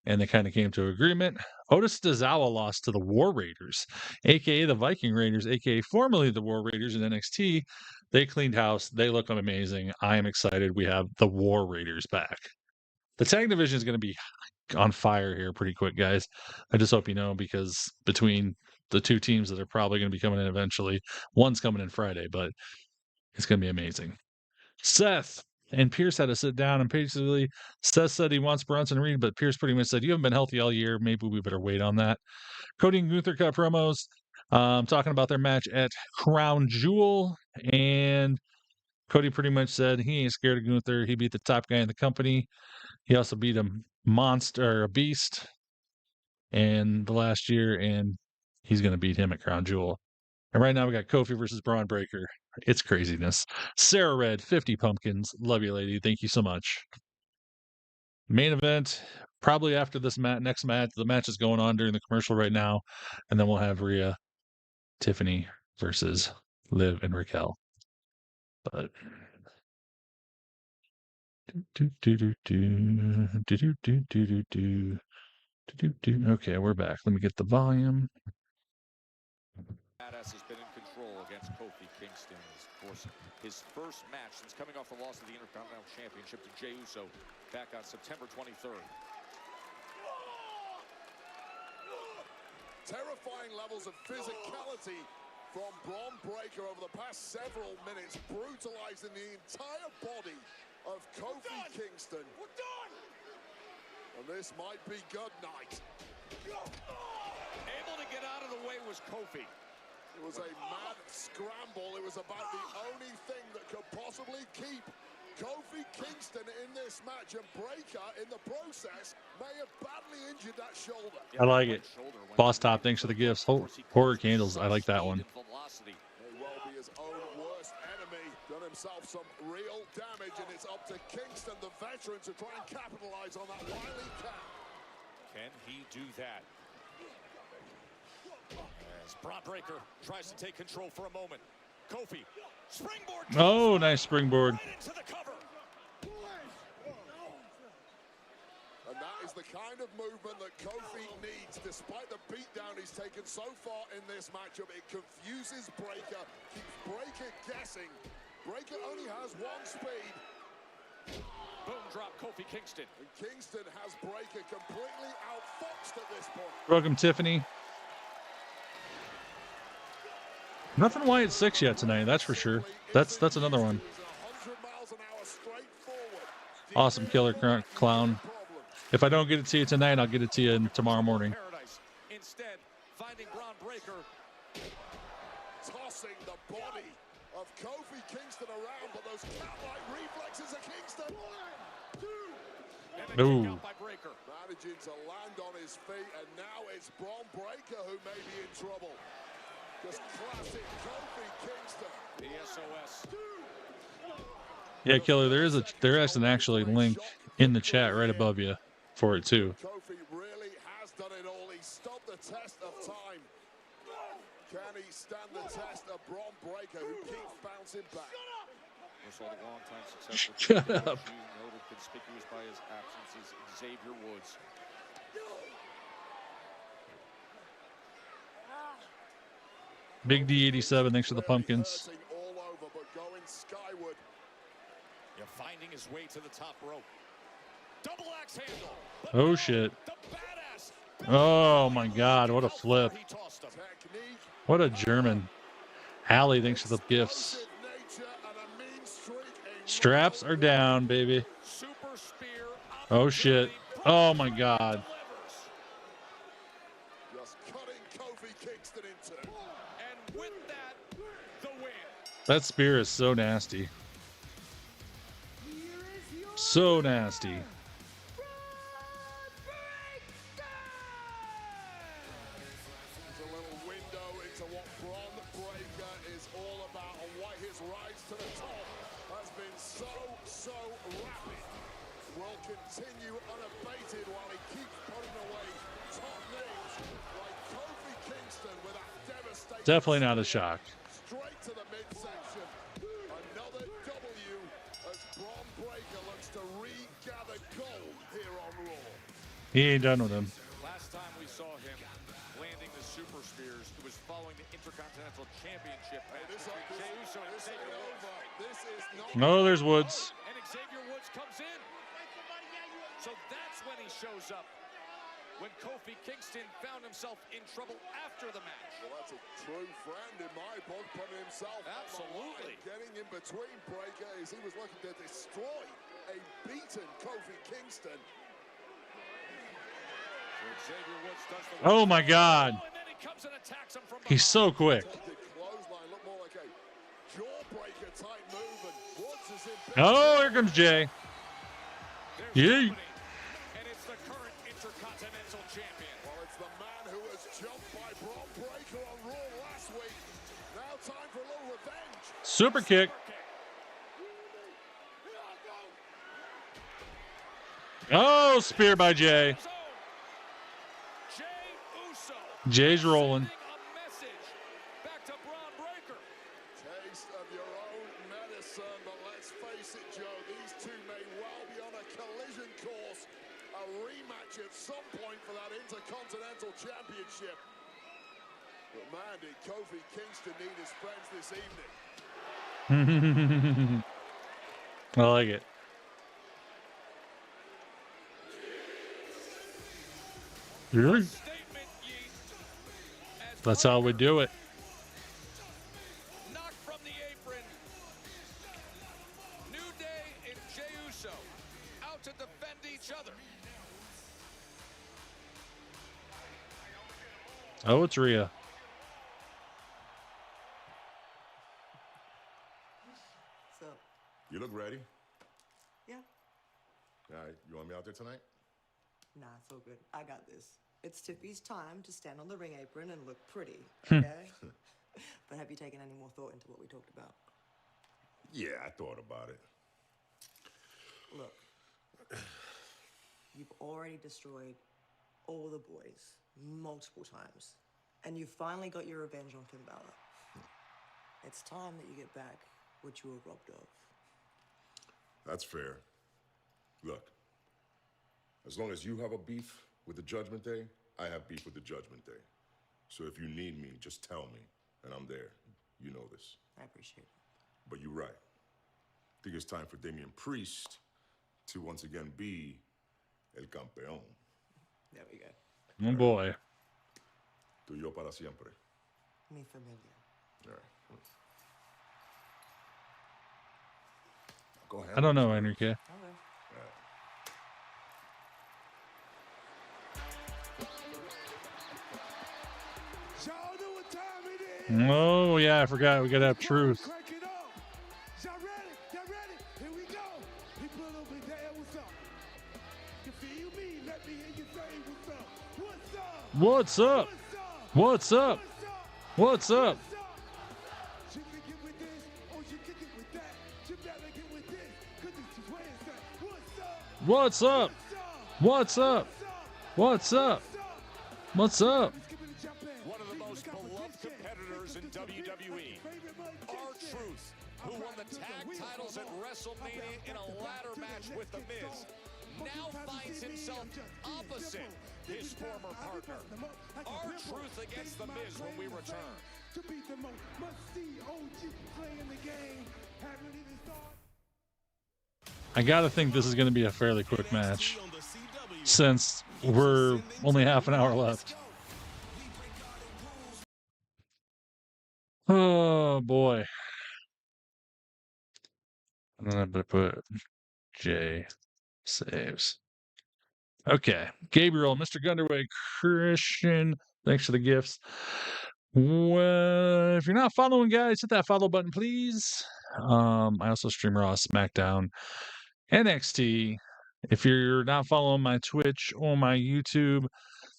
And they kind of came to agreement. Otis Tozawa lost to the War Raiders, a.k.a. the Viking Raiders, a.k.a. formerly the War Raiders in NXT. They cleaned house. They look amazing. I am excited we have the War Raiders back. The tag division is going to be on fire here pretty quick, guys. I just hope you know, because between the two teams that are probably going to be coming in eventually, one's coming in Friday, but it's going to be amazing. Seth and Pearce had to sit down, and basically Seth said he wants Bronson Reed, but Pearce pretty much said, you haven't been healthy all year. Maybe we better wait on that. Cody and Gunther cut promos talking about their match at Crown Jewel, and Cody pretty much said he ain't scared of Gunther. He beat the top guy in the company. He also beat a monster, a beast, in the last year, and he's going to beat him at Crown Jewel. And right now we got Kofi versus Bron Breakker. It's craziness. Sarah Red, 50 pumpkins. Love you, lady. Thank you so much. Main event, probably after this next match. The match is going on during the commercial right now. And then we'll have Rhea, Tiffany versus Liv and Raquel. But... Okay, we're back. Let me get the volume. Badass has been in control against Kofi Kingston. Of course, his first match since coming off the loss of the Intercontinental Championship to Jey Uso back on September 23rd. Terrifying levels of physicality from Bron Breakker over the past several minutes, brutalizing the entire body of Kofi Kingston. And this might be good night. Able to get out of the way was Kofi. It was a mad scramble. It was about the only thing that could possibly keep Kofi Kingston in this match, and Breakker, in the process, may have badly injured that shoulder. I like it. Boss Top, thanks for the gifts. Horror candles, I like that one. May well be his own worst enemy. Done himself some real damage, and it's up to Kingston, the veteran, to try and capitalize on that wily cat. Can he do that? As Bron Breakker tries to take control for a moment. Kofi, springboard. Oh, nice springboard. Right into the cover. And that is the kind of movement that Kofi needs, despite the beatdown he's taken so far in this matchup. It confuses Breakker, keeps Breakker guessing. Breakker only has one speed. Boom drop, Kofi Kingston. And Kingston has Breakker completely outfoxed at this point. Welcome, Tiffany. Nothing Wyatt 6 yet tonight, that's for sure. That's another one. Awesome killer clown. If I don't get it to you tonight, I'll get it to you tomorrow morning. Instead, finding Bron Breakker. Tossing the body of Kofi Kingston around, but those cat-like reflexes of Kingston. Ooh. Managing to land on his feet, and now it's Bron Breakker who may be in trouble. Just classic Kofi Kingston. The SOS. Yeah, Killer, there is an actually link in the chat right above you. for it too. Kofi really has done it all. He stood the test of time. Can he stand the test of Bron Breakker, who keeps bouncing back? Shut up. Noted conspicuous by his absence is Xavier Woods. Big D87, thanks for the pumpkins. All over, but going skyward. You're finding his way to the top rope. Double axe handle. Oh shit. Oh my god, what a flip. What a German. Allie, thanks for the gifts. Straps are down, baby. Oh shit. Oh my god. Just cutting Kofi Kingston into. And with that, the win. That spear is so nasty. So nasty. There's a little window into what Bron Breakker is all about and why his rise to the top has been so rapid. Will continue unabated while he keeps putting away top names like Kofi Kingston with that devastating. Definitely not a shock. Straight to the midsection. Another W as Bron Breakker looks to regather gold here on Raw. He ain't done with him. Last time we saw him landing the super spears, it was following the Intercontinental Championship match between Jey Uso and Xavier Woods. This is not. No, there's Woods. And Xavier Woods comes in. So that's when he shows up. When Kofi Kingston found himself in trouble after the match. Well, that's a true friend in my book, putting himself absolutely getting in between Breakker as he was looking to destroy a beaten Kofi Kingston. Xavier Woods does the Oh my god. and then he comes and attacks him from He's so quick. Clothesline looked more like a jawbreaker type move, and Woods is in. Oh, here comes Jay. Yeah. And it's the current Intercontinental Champion. Well, it's the man who was jumped by Bron Breakker on Raw last week. Now time for a little revenge. Super kick. Oh, spear by Jay. Jay's rolling. Back to Bron Breakker. Taste of your own medicine, but let's face it, Joe, these two may well be on a collision course. A rematch at some point for that Intercontinental Championship. But man, did Kofi Kingston need his friends this evening. I like it. Really? That's how we do it. Knocked from the apron. New Day and Jey Uso out to defend each other. Oh, it's Rhea. So, You look ready. yeah. All right, you want me out there tonight? Nah, it's all good. I got this. It's Tiffy's time to stand on the ring apron and look pretty, Hmm. okay? But have you taken any more thought into what we talked about? Yeah, I thought about it. Look, you've already destroyed all the boys multiple times, and you finally got your revenge on Finn Balor. It's time that you get back what you were robbed of. That's fair. Look, as long as you have a beef with the Judgment Day, I have beef with the Judgment Day. So if you need me, just tell me, and I'm there. You know this. I appreciate it. But you're right. I think it's time for Damian Priest to once again be El Campeón. There we go. Oh boy. Tú y yo para siempre. Mi familia. All right. Go ahead. I don't know, Enrique. Okay. Y'all know what time it is. Oh, yeah, I forgot. We got to have truth. Crank it up. Y'all ready? Y'all ready? Here we go. People over there, what's up? You feel me? Let me hear you say what's up. What's up? What's up? What's up? You can get with this, or you can get with that. You better get with this, 'cause this is where it's at. What's up? What's up? What's up? What's up? What's up? One of the most beloved competitors in WWE, R-Truth, who won the tag titles at WrestleMania in a ladder match with The Miz, now finds himself opposite his former partner. R-Truth against The Miz when we return. To beat the must-see OG play in the game. Haven't even thought. I gotta think this is gonna be a fairly quick match, since we're only half an hour left. Oh boy. And then I'm gonna put J saves. Okay. Gabriel, Mr. Gunderway, Christian, thanks for the gifts. Well, if you're not following, guys, hit that follow button, please. I also stream Raw, Smackdown, NXT. If you're not following my Twitch or my YouTube,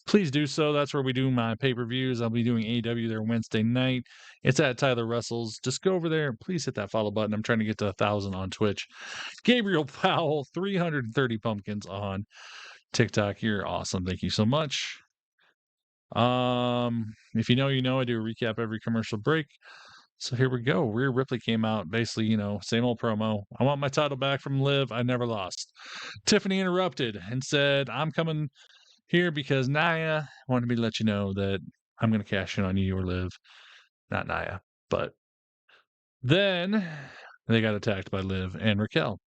please do so. That's where we do my pay-per-views. I'll be doing AEW there Wednesday night. It's at Tyler Wrestles. Just go over there. Please hit that follow button. I'm trying to get to 1,000 on Twitch. Gabriel Powell, 330 pumpkins on TikTok. You're awesome. Thank you so much. If you know, you know, I do a recap every commercial break. So here we go. Rhea Ripley came out, basically, you know, same old promo. I want my title back from Liv. I never lost. Tiffany interrupted and said, I'm coming here because Nia wanted me to let you know that I'm going to cash in on you or Liv. Not Nia. But then they got attacked by Liv and Raquel.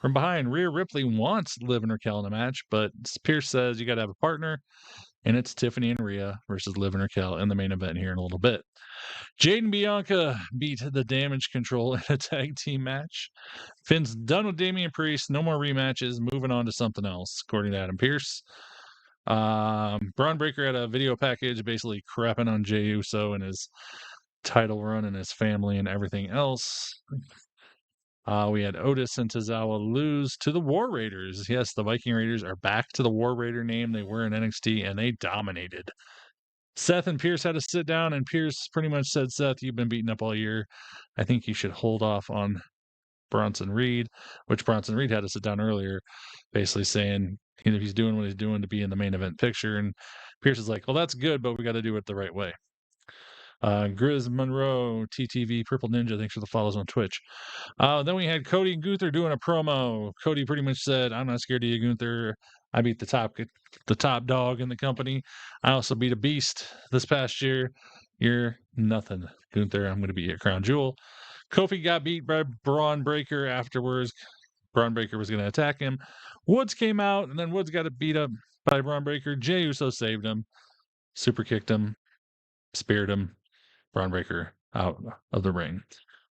From behind, Rhea Ripley wants Liv and Raquel in a match, but Pierce says you got to have a partner, and it's Tiffany and Rhea versus Liv and Raquel in the main event here in a little bit. Jade and Bianca beat the Damage CTRL in a tag team match. Finn's done with Damian Priest. No more rematches. Moving on to something else, according to Adam Pierce. Bron Breakker had a video package basically crapping on Jey Uso and his title run and his family and everything else. We had Otis and Tozawa lose to the War Raiders. Yes, the Viking Raiders are back to the War Raider name they were in NXT, and they dominated. Seth and Pierce had to sit down, and Pierce pretty much said, Seth, you've been beaten up all year. I think you should hold off on Bronson Reed, which Bronson Reed had to sit down earlier, basically saying, you know, he's doing what he's doing to be in the main event picture. And Pierce is like, well, that's good, but we got to do it the right way. Grizz Monroe, TTV, Purple Ninja, thanks for the follows on Twitch. Then we had Cody and Gunther doing a promo. Cody pretty much said, I'm not scared of you, Gunther. I beat the top dog in the company. I also beat a beast this past year. You're nothing, Gunther. I'm going to be your crown jewel. Kofi got beat by Bron Breakker afterwards. Bron Breakker was going to attack him. Woods came out, and then Woods got beat up by Bron Breakker. Jey Uso saved him, super kicked him, speared him. Bron Breakker out of the ring.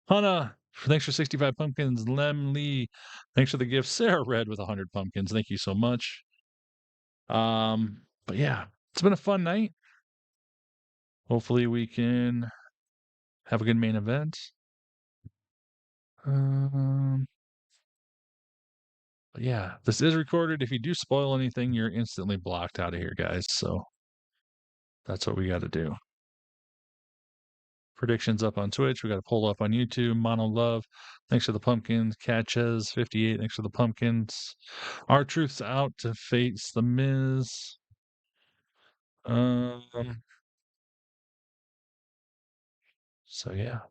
Hannah, thanks for 65 pumpkins. Lem Lee, thanks for the gift. Sarah Red with 100 pumpkins. Thank you so much. But yeah, it's been a fun night. Hopefully we can have a good main event. But yeah, this is recorded. If you do spoil anything, you're instantly blocked out of here, guys. So that's what we got to do. Predictions up on Twitch. We got a poll up on YouTube. Mono Love, thanks for the pumpkins. Catches 58, thanks for the pumpkins. R-Truth's out to face the Miz. So yeah.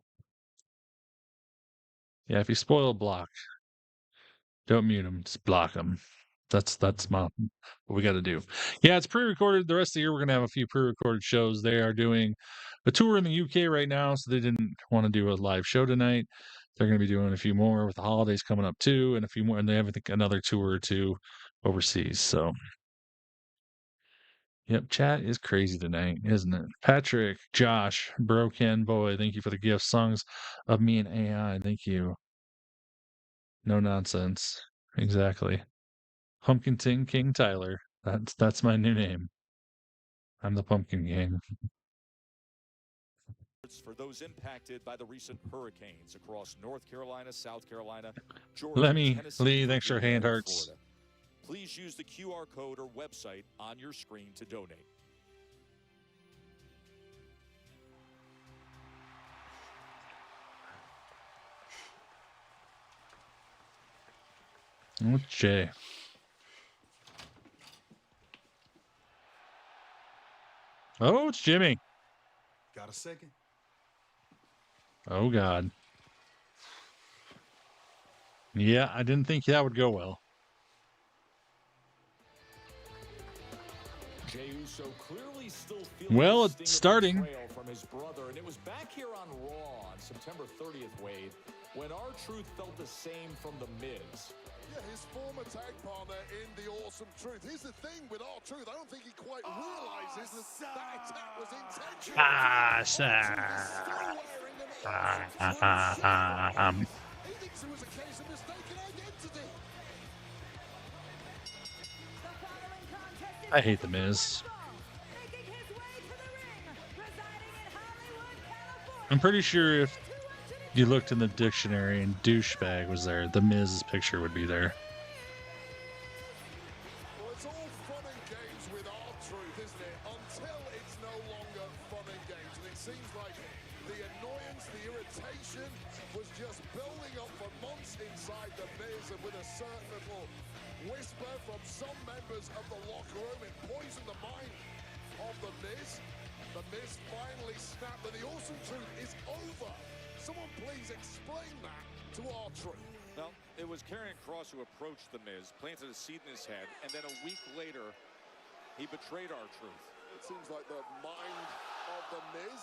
Yeah, if you spoil, block. Don't mute them, just block them. That's what we got to do. Yeah, it's pre-recorded. The rest of the year, we're gonna have a few pre-recorded shows. They are doing a tour in the UK right now, so they didn't want to do a live show tonight. They're gonna be doing a few more with the holidays coming up too, and a few more, and they have, I think, another tour or two overseas. So, yep, chat is crazy tonight, isn't it? Patrick, Josh, Bro Ken Boy, thank you for the gift. Songs of Me and AI, thank you. No nonsense, exactly. Pumpkin King Tyler. That's my new name. I'm the Pumpkin King. For those impacted by the recent hurricanes across North Carolina, South Carolina, Georgia, Lemmy Tennessee, Lee, thanks for Virginia, hand and hearts. Florida. Please use the QR code or website on your screen to donate. Okay. Oh, it's Jimmy. Got a second? Oh, God. Yeah, I didn't think that would go well. Jey Uso clearly still Well, the it's starting. betrayal from his brother, and it was back here on Raw on September 30th, Wade, when R-Truth felt the same from The Miz. Yeah, his former tag partner in the Awesome Truth. Here's the thing with R-Truth, I don't think he quite realizes that that attack was intentional. He thinks it was a case of mistaken identity. I hate The Miz. I'm pretty sure if you looked in the dictionary and douchebag was there, The Miz's picture would be there. Well, it's all fun and games with R-Truth, isn't it? Until it's no longer fun and games. And it seems like the annoyance, the irritation was just building up for months inside The Miz, and with a certain little whisper from some members of the locker room, it poisoned the mind of The Miz. The Miz finally snapped, and the Awesome Truth is over. Someone please explain that to R-Truth. Well, it was Karrion Kross who approached The Miz, planted a seed in his head, and then a week later, he betrayed R-Truth. It seems like the mind of The Miz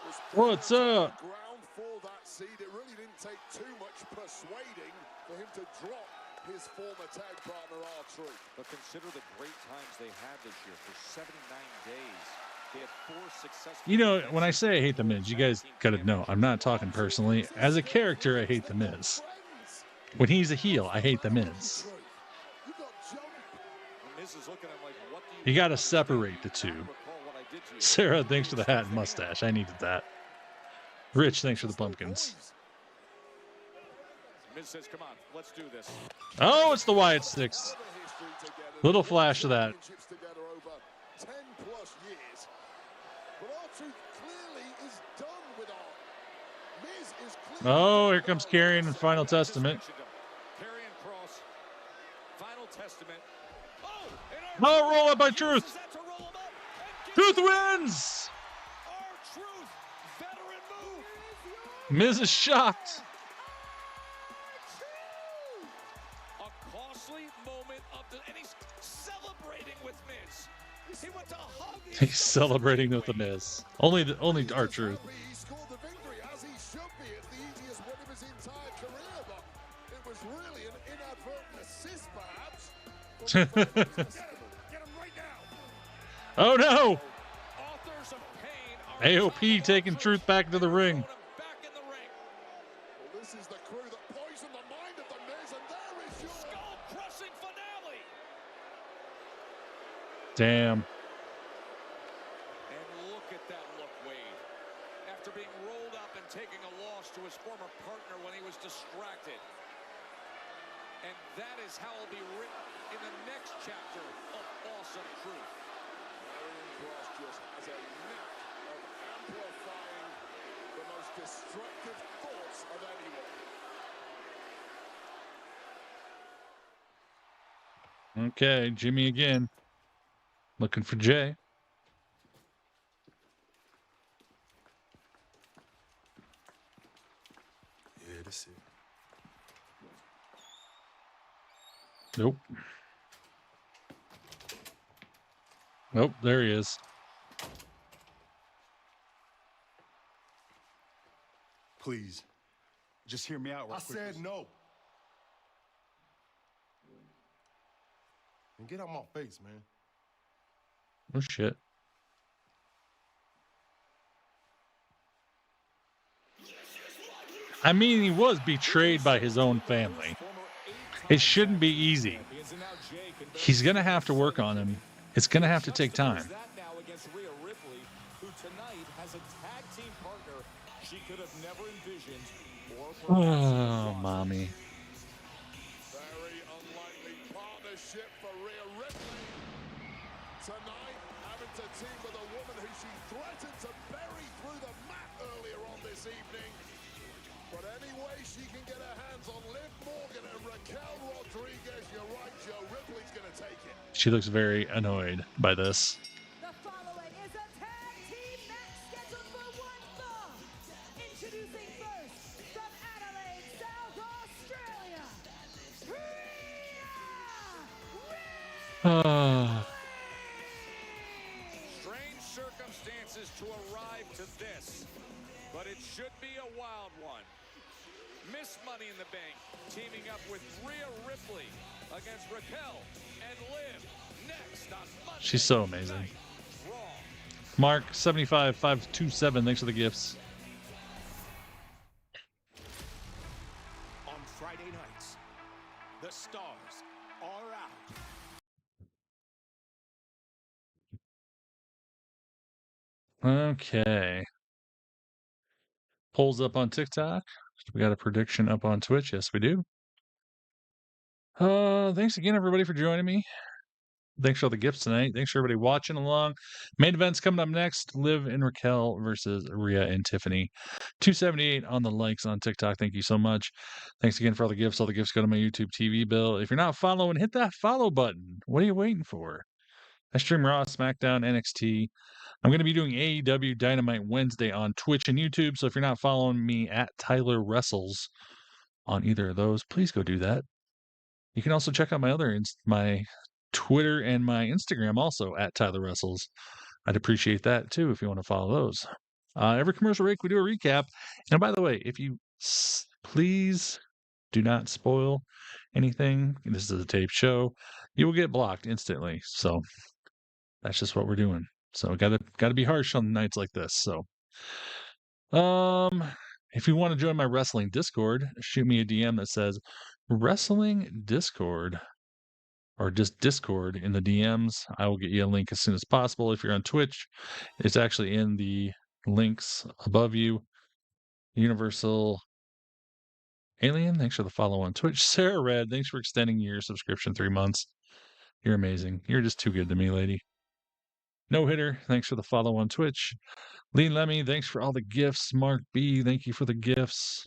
was What's up? ground for that seed. It really didn't take too much persuading for him to drop his former tag partner R-Truth. But consider the great times they had this year. For 79 days, they had 4 successful... You know, when I say I hate The Miz, you guys gotta know, I'm not talking personally. As a character, I hate The Miz. When he's a heel, I hate The Miz. You gotta separate the two. Sarah, thanks for the hat and mustache. I needed that. Rich, thanks for the pumpkins. Miz says, come on, let's do this. Oh, it's the Wyatt Six. Little flash of that. 10+ years. But R-Truth clearly is done with Miz is clearly Oh, here comes Karrion in Final Testament. Karrion Kross, Final Testament. Oh, roll up by Truth. Truth wins. R-Truth, veteran move. Miz is shocked. A costly moment of the, and he's celebrating with Miz. He went to hug. He's celebrating with The Miz. Only R-Truth. he scored the victory as he should be. It's the easiest win of his entire career, but it was really an inadvertent assist, perhaps. Get him right now. Oh no! Authors of pain are AOP taking Truth back to the ring. back in the ring. Well, this is the crew that poisoned the mind of The Miz, and there is your Skull-crushing finale. Damn. And look at that look, Wade. After being rolled up and taking a loss to his former partner when he was distracted. And that is how it'll be written in the next chapter of Awesome Truth. Karrion Kross just has a knack of amplifying the most destructive thoughts of anyone. Okay, Jimmy again. Looking for Jay. Yeah, that's it. Nope. Nope, there he is. Please, just hear me out real quick. I said no. And get out my face, man. Oh shit. I mean, he was betrayed by his own family. It shouldn't be easy. He's going to have to work on him. It's going to have to take time. That now against Rhea Ripley, who tonight has a tag team partner she could have never envisioned or Oh, mommy. Very unlikely partnership for Rhea Ripley. Tonight, having to team with a woman who she threatened to bury through the mat earlier on this evening. But any way she can get her hands on Liv Morgan and Raquel Rodriguez, you're right, Joe. Ripley's going to take it. She looks very annoyed by this. The following is Strange circumstances to arrive to this, but it should be a wild one. Miss Money in the Bank teaming up with Rhea Ripley against Raquel and Liv next on Monday. She's so amazing. Mark 75527, thanks for the gifts. On Friday nights, the stars are out. Okay. Polls up on TikTok. We got a prediction up on Twitch. Yes, we do. Thanks again, everybody, for joining me. Thanks for all the gifts tonight. Thanks for everybody watching along. Main event's coming up next. Liv and Raquel versus Rhea and Tiffany. 278 on the likes on TikTok. Thank you so much. Thanks again for all the gifts. All the gifts go to my YouTube TV bill. If you're not following, hit that follow button. What are you waiting for? I stream Raw, SmackDown, NXT. I'm going to be doing AEW Dynamite Wednesday on Twitch and YouTube. So if you're not following me at Tyler Wrestles on either of those, please go do that. You can also check out my Twitter and my Instagram also at Tyler Wrestles. I'd appreciate that too if you want to follow those. Every commercial break we do a recap. And by the way, if you please do not spoil anything, this is a taped show, you will get blocked instantly. So that's just what we're doing. So gotta be harsh on nights like this. So if you want to join my wrestling Discord, shoot me a DM that says Wrestling Discord or just Discord in the DMs. I will get you a link as soon as possible. If you're on Twitch, it's actually in the links above you. Universal Alien, thanks for the follow on Twitch. Sarah Red, thanks for extending your subscription 3 months. You're amazing. You're just too good to me, lady. No Hitter, thanks for the follow on Twitch. Lean Lemmy, thanks for all the gifts. Mark B, thank you for the gifts.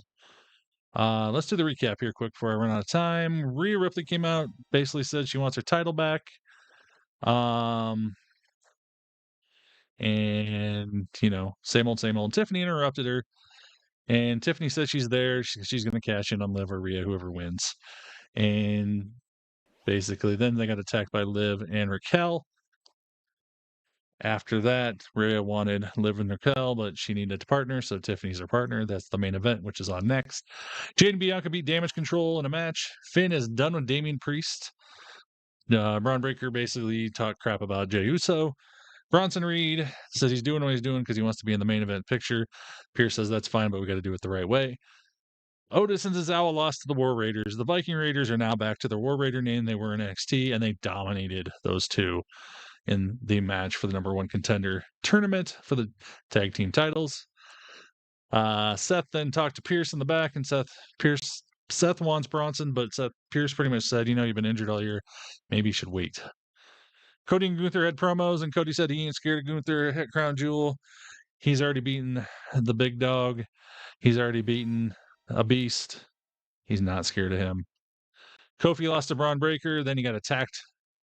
Let's do the recap here quick before I run out of time. Rhea Ripley came out, basically said she wants her title back. And, you know, same old. Tiffany interrupted her. And Tiffany says she's there. She's going to cash in on Liv or Rhea, whoever wins. And basically, then they got attacked by Liv and Raquel. After that, Rhea wanted Liv and Raquel, but she needed a partner, so Tiffany's her partner. That's the main event, which is on next. Jade and Bianca beat Damage Control in a match. Finn is done with Damian Priest. Bron Breakker basically talked crap about Jey Uso. Bronson Reed says he's doing what he's doing because he wants to be in the main event picture. Pierce says that's fine, but we got to do it the right way. Otis and Zazawa lost to the War Raiders. The Viking Raiders are now back to their War Raider name they were in NXT, and they dominated those two in the match for the number one contender tournament for the tag team titles. Seth then talked to Pierce in the back, and Seth wants Bronson, but Pierce pretty much said, you know, you've been injured all year. Maybe you should wait. Cody and Gunther had promos, and Cody said he ain't scared of Gunther at Crown Jewel. He's already beaten the big dog. He's already beaten a beast. He's not scared of him. Kofi lost to Bron Breakker. Then he got attacked.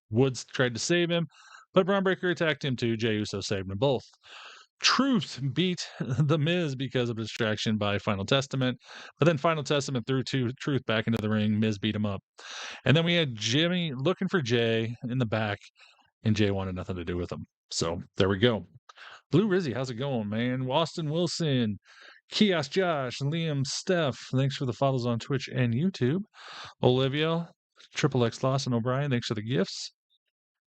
Woods tried to save him, but Bron Breakker attacked him too. Jey Uso saved them both. Truth beat The Miz because of distraction by Final Testament, but then Final Testament threw Truth back into the ring. Miz beat him up. And then we had Jimmy looking for Jay in the back, and Jay wanted nothing to do with him. So there we go. Blue Rizzy, how's it going, man? Waston Wilson, Kiosk Josh, Liam, Steph, thanks for the follows on Twitch and YouTube. Olivia, Triple X Lawson O'Brien, thanks for the gifts.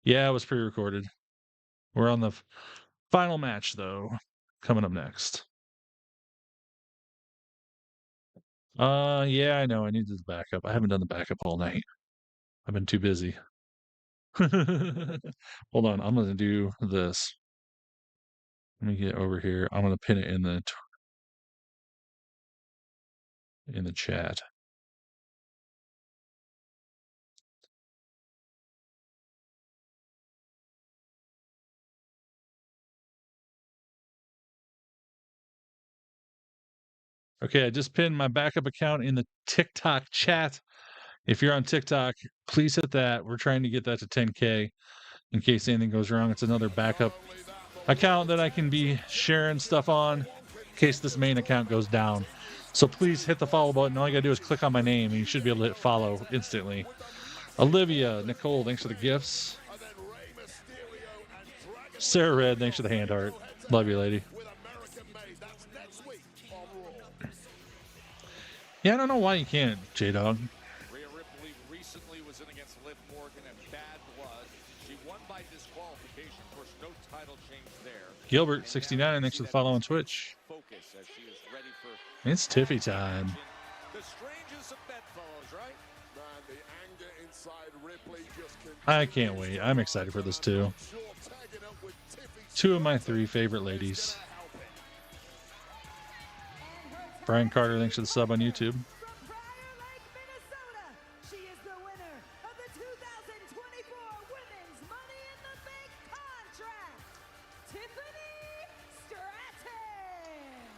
Yeah, it was pre-recorded. We're on the final match, though, coming up next. Yeah, I know. I need the backup. I haven't done the backup all night. I've been too busy. Hold on. I'm going to do this. Let me get over here. I'm going to pin it in the chat. Okay, I just pinned my backup account in the TikTok chat. If you're on TikTok, please hit that. We're trying to get that to 10K in case anything goes wrong. It's another backup account that I can be sharing stuff on in case this main account goes down. So please hit the follow button. All you got to do is click on my name, and you should be able to hit follow instantly. Olivia, Nicole, thanks for the gifts. Sarah Red, thanks for the hand heart. Love you, lady. Yeah, I don't know why you can't, J-Dog. Rhea Ripley recently was in against Liv Morgan at Bad Blood. She won by disqualification. Of course, no title change there. Gilbert, 69, thanks for the follow on Twitch. Focus as she is ready for It's Tiffy time. the strangest of bedfellows, right? Man, the anger inside Ripley just I can't wait. I'm excited for this too. Two of my three favorite ladies. Brian Carter, thanks for the sub on YouTube. She is the winner of the 2024 Women's Money in the Bank contract, Tiffany Stratton.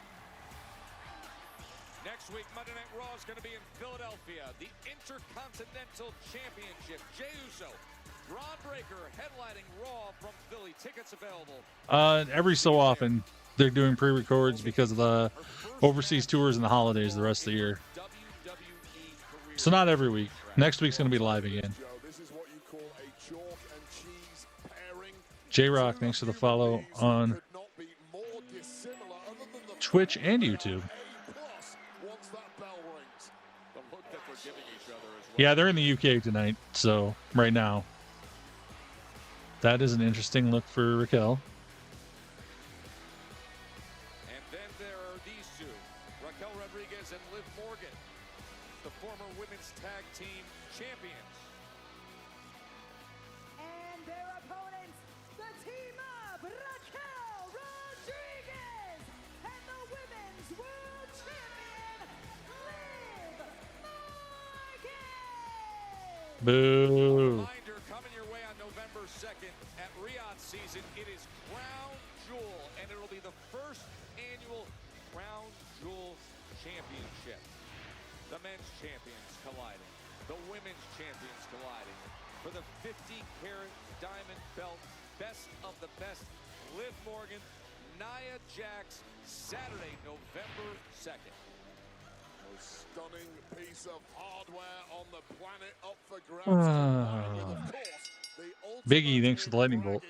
Next week, Monday Night Raw is going to be in Philadelphia. The Intercontinental Championship. Jey Uso, Bron Breakker headlining Raw from Philly. Tickets available. Every so often, they're doing pre-records because of the overseas tours and the holidays the rest of the year. So not every week. Next week's going to be live again. J-Rock, thanks for the follow on Twitch and YouTube. Yeah, they're in the UK tonight, so right now. That is an interesting look for Raquel. And then there are these two, Raquel Rodriguez and Liv Morgan, the former women's tag team champions. And their opponents, the team of Raquel Rodriguez and the Women's World Champion, Liv Morgan. Boo. Reminder coming your way on November 2nd at Riyadh season. It is Crown Jewel, and it will be the first annual Crown Jewel Championship. The men's champions colliding, the women's champions colliding for the 50-carat diamond belt. Best of the best. Liv Morgan, Nia Jax, Saturday, November 2nd. A stunning piece of hardware on the planet up for grabs. Biggie, thanks for the lightning bolt.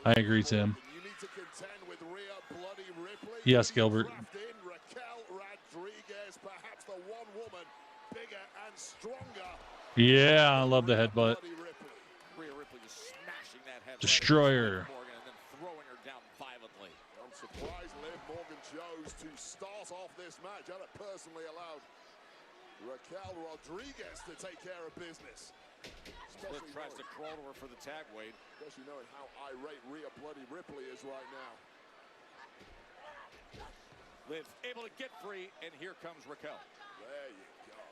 I agree, Tim. Yes, Gilbert. Yeah, I love the headbutt. Destroyer. I'm surprised Liv Morgan chose to start off this match. I'd have personally allowed Raquel Rodriguez to take care of business. Liv tries to crawl to her for the tag, Wade. Especially knowing how irate Rhea Bloody Ripley is right now. Liv able to get free, and here comes Raquel. There you go.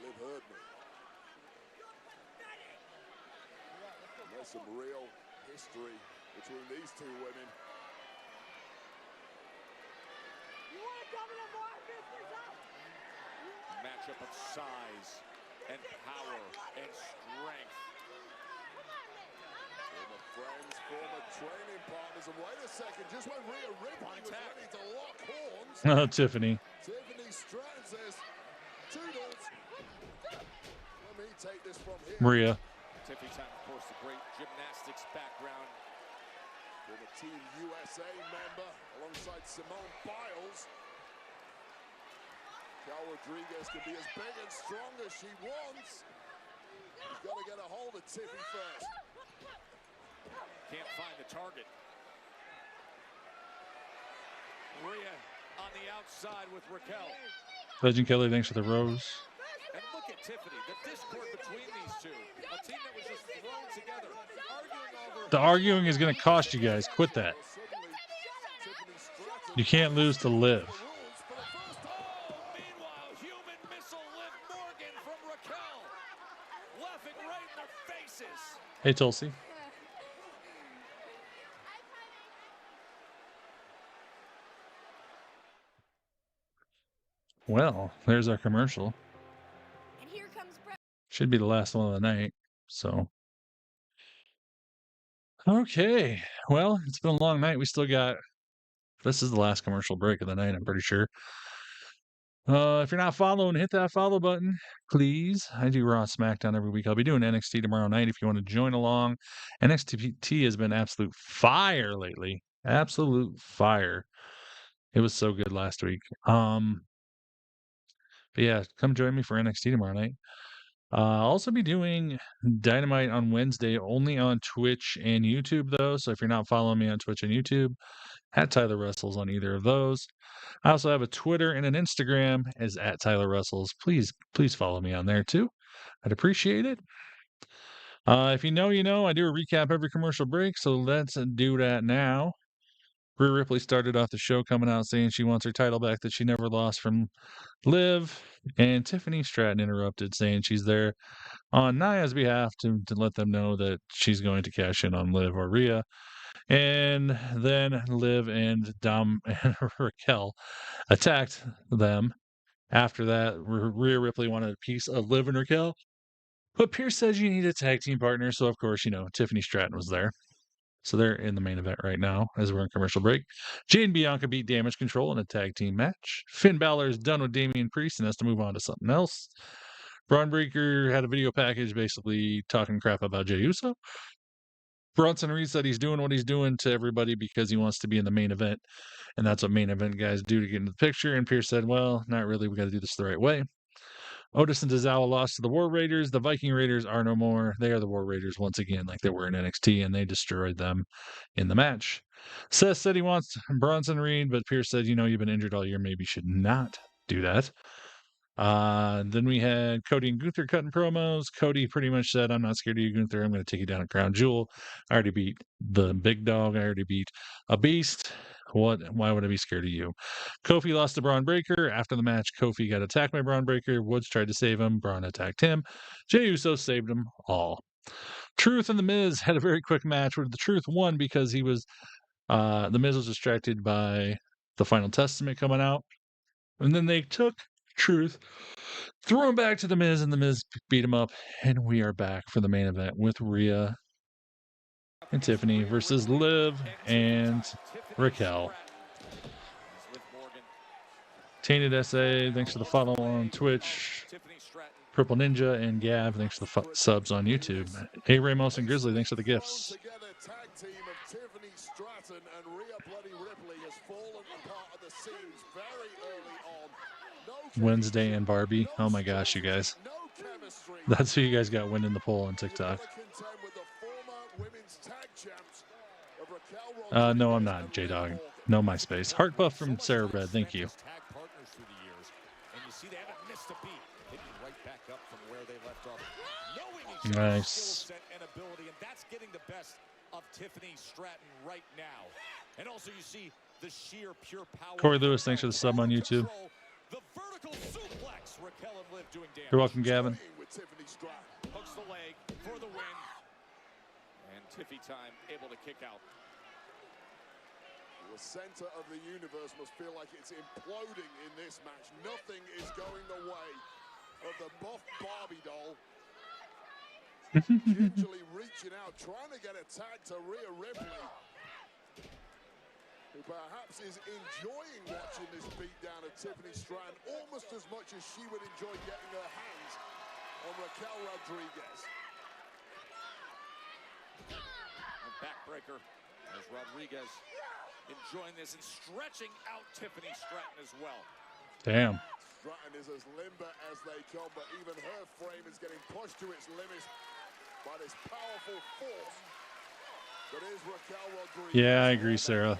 Liv heard me. There's some real history between these two women. Matchup of size and power and strength. Former friends, former training partners, and wait a second, just when Rhea Ripley was ready to lock horns. Oh, Tiffany. Tiffany Stratton says, "Toodles." Let me take this from here. Maria. Tiffany time, of course, the great gymnastics background. Former Team USA member alongside Simone Biles. Raquel Rodriguez can be as big and strong as she wants. She's got to get a hold of Tiffy first. Can't find the target. Rhea on the outside with Raquel. Legend Kelly, thanks for the rose. And look at Tiffany, the discord between these two. A team that was just thrown together, arguing over. The arguing is going to cost you guys. Quit that. You can't lose to Liv. Meanwhile, human missile Liv Morgan from Raquel. Laughing right in their faces. Hey, Tulsi. Well, there's our commercial. And here comes Should be the last one of the night. So, okay. Well, it's been a long night. We still got. This is the last commercial break of the night, I'm pretty sure. If you're not following, hit that follow button, please. I do Raw Smackdown every week. I'll be doing NXT tomorrow night if you want to join along. NXT has been absolute fire lately. Absolute fire. It was so good last week. But yeah, come join me for NXT tomorrow night. I'll also be doing Dynamite on Wednesday, only on Twitch and YouTube, though. So if you're not following me on Twitch and YouTube, at Tyler Wrestles on either of those. I also have a Twitter and an Instagram as at Tyler Wrestles. Please follow me on there too. I'd appreciate it. If you know, you know. I do a recap every commercial break, so let's do that now. Rhea Ripley started off the show coming out saying she wants her title back that she never lost from Liv, and Tiffany Stratton interrupted saying she's there on Nia's behalf to let them know that she's going to cash in on Liv or Rhea. And then Liv and Dom and Raquel attacked them. After that, Rhea Ripley wanted a piece of Liv and Raquel. But Pierce says you need a tag team partner. So, of course, Tiffany Stratton was there. So they're in the main event right now as we're in commercial break. Jade and Bianca beat Damage Control in a tag team match. Finn Balor is done with Damian Priest and has to move on to something else. Bron Breakker had a video package basically talking crap about Jey Uso. Bronson Reed said he's doing what he's doing to everybody because he wants to be in the main event, and that's what main event guys do to get into the picture. And Pierce said, well, not really. We got to do this the right way. Otis and Tozawa lost to the War Raiders. The Viking Raiders are no more. They are the War Raiders once again, like they were in NXT, and they destroyed them in the match. Seth said he wants Bronson Reed, but Pierce said, you've been injured all year. Maybe you should not do that. Then we had Cody and Gunther cutting promos. Cody pretty much said, I'm not scared of you, Gunther. I'm going to take you down at Crown Jewel. I already beat the big dog. I already beat a beast. Why would I be scared of you? Kofi lost to Bron Breakker. After the match, Kofi got attacked by Bron Breakker. Woods tried to save him. Bron attacked him. Jey Uso saved them all. Truth and The Miz had a very quick match where the Truth won because he was The Miz was distracted by the Final Testament coming out. And then they took Truth, threw him back to The Miz, and The Miz beat him up. And we are back for the main event with Rhea and Tiffany versus Liv and Raquel. Tainted SA, thanks for the follow on Twitch. Purple Ninja and Gav, thanks for the subs on YouTube. Hey, Ramos and Grizzly, thanks for the gifts. Wednesday and Barbie. Oh my gosh, you guys. That's who you guys got winning the poll on TikTok. No, I'm not, J-Dog. No MySpace. Heartbuff from Sarah Red, thank you. Nice. That's getting the best of Tiffany Stratton right now. And also you see the sheer pure power. Corey Lewis, thanks for the sub on YouTube. The vertical suplex. Raquel and Liv doing damage. You're welcome, Gavin. Hooks the leg for the win. And Tiffy time able to kick out. The center of the universe must feel like it's imploding in this match. Nothing is going the way of the buff Barbie doll. Gingerly reaching out, trying to get a tag to Rhea Ripley, who perhaps is enjoying watching this beatdown of Tiffany Stratton almost as much as she would enjoy getting her hands on Raquel Rodriguez. And backbreaker as Rodriguez enjoying this and stretching out Tiffany Stratton as well. Damn. Stratton is as limber as they come, but even her frame is getting pushed to its limits by this powerful force that is Raquel Rodriguez. Yeah, I agree, Sarah.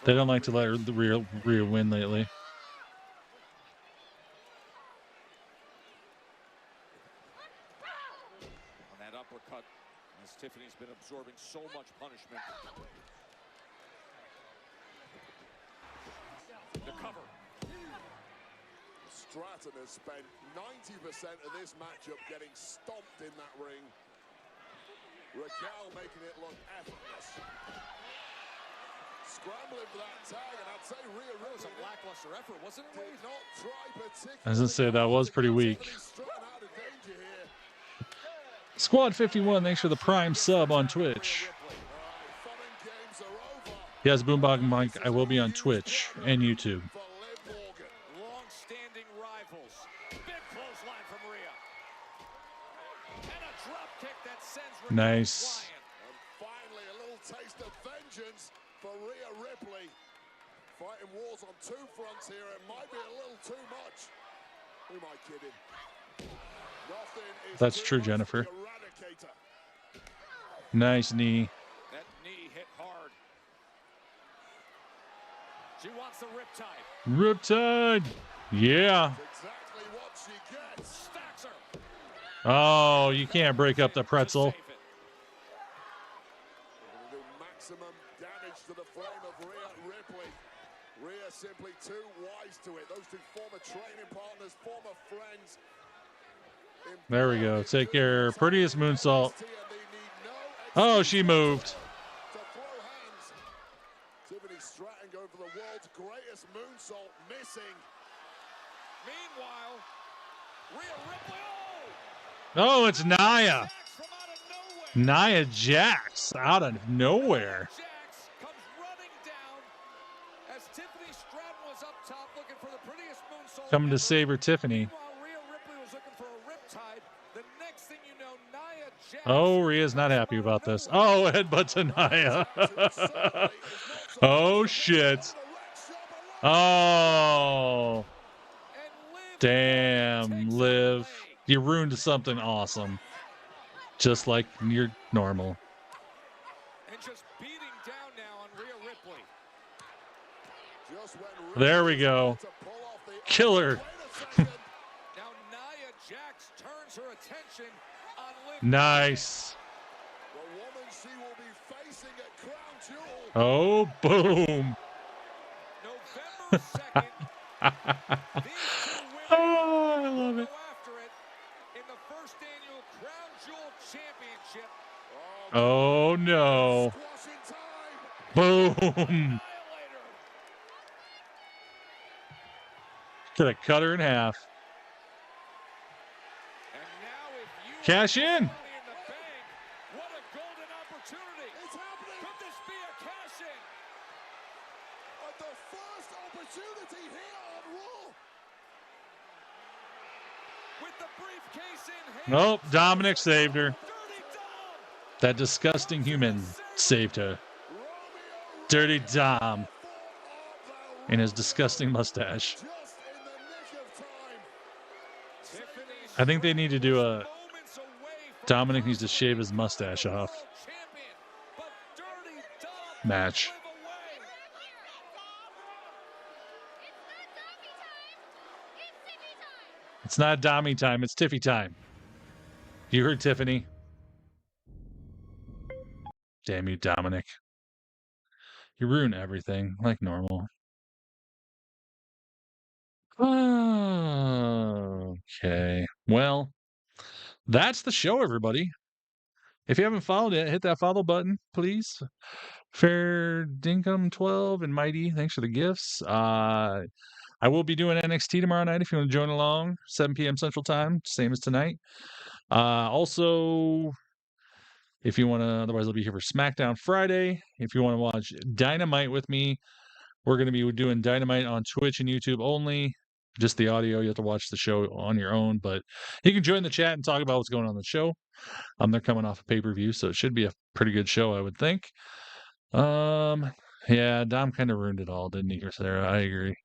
They don't like to let the Rhea win lately. On that uppercut, as Tiffany's been absorbing so much punishment. The cover. Stratton has spent 90% of this matchup getting stomped in that ring. Raquel making it look effortless. Scrambling for that tag, and I'd say Rhea Ripley was a lackluster effort, wasn't it? Did not try particularly. I was going to say, that was pretty weak. Squad 51, thanks for the Prime sub on Twitch. Yes, Boombox Mike, I will be on Twitch and YouTube. Nice. And finally, a little taste of vengeance for Rhea Ripley. Fighting wars on two fronts here. It might be a little too much. Who am I kidding? Nothing is That's too true, much for Jennifer. the Eradicator. Nice knee. That knee hit hard. She wants the riptide. Riptide. Yeah. Exactly what she gets. Stacks her. Oh, you can't break up the pretzel. They're going to do maximum damage to the frame of Rhea Ripley. Rhea simply too wise to it. Those two former training partners, former friends. There we go. Take care. Prettiest moonsault. Oh, she moved. To throw hands. Tiffany Stratton going for the world's greatest moonsault, missing. Meanwhile, Rhea Ripley. Oh, it's Nia. Nia Jax out of nowhere. Jax comes running down as Tiffany Stratton was up top looking for the prettiest moonsault. Coming to save her, Tiffany. Meanwhile, Rhea Ripley was looking for a riptide. The next thing you know, Nia Jax. Oh, Rhea's not happy about this. Oh, headbutt to Nia. Oh, shit. Oh. Damn, Liv. You ruined something awesome. Just like you're normal. And just beating down now on Rhea Ripley. There we go. Killer. Now Nia Jax turns her attention on Liv. Nice. The woman she will be facing at Crown Jewel. Oh, boom. November 2nd. Oh, I love it. After it in the first annual Crown Jewel Championship. Oh, no. Boom. Could have cut her in half. Cash in. What a golden opportunity. It's happening. Could this be a cash-in? The first opportunity here on Raw. With the briefcase in hand. Nope, Dominic saved her. That disgusting human saved her. Dirty Dom. And his disgusting mustache. I think they need to do a... Dominic needs to shave his mustache off. Match. It's not Dommy time, it's Tiffy time. You heard Tiffany. Damn you, Dominic. You ruin everything, like normal. Okay. Well, that's the show, everybody. If you haven't followed it, hit that follow button, please. Fair Dinkum 12 and Mighty, thanks for the gifts. I will be doing NXT tomorrow night if you want to join along, 7 p.m. Central Time, same as tonight. Also, if you want to, otherwise I'll be here for SmackDown Friday. If you want to watch Dynamite with me, we're going to be doing Dynamite on Twitch and YouTube only. Just the audio. You have to watch the show on your own, but you can join the chat and talk about what's going on in the show. They're coming off a pay-per-view, so it should be a pretty good show, I would think. Yeah, Dom kind of ruined it all, didn't he, Sarah? I agree.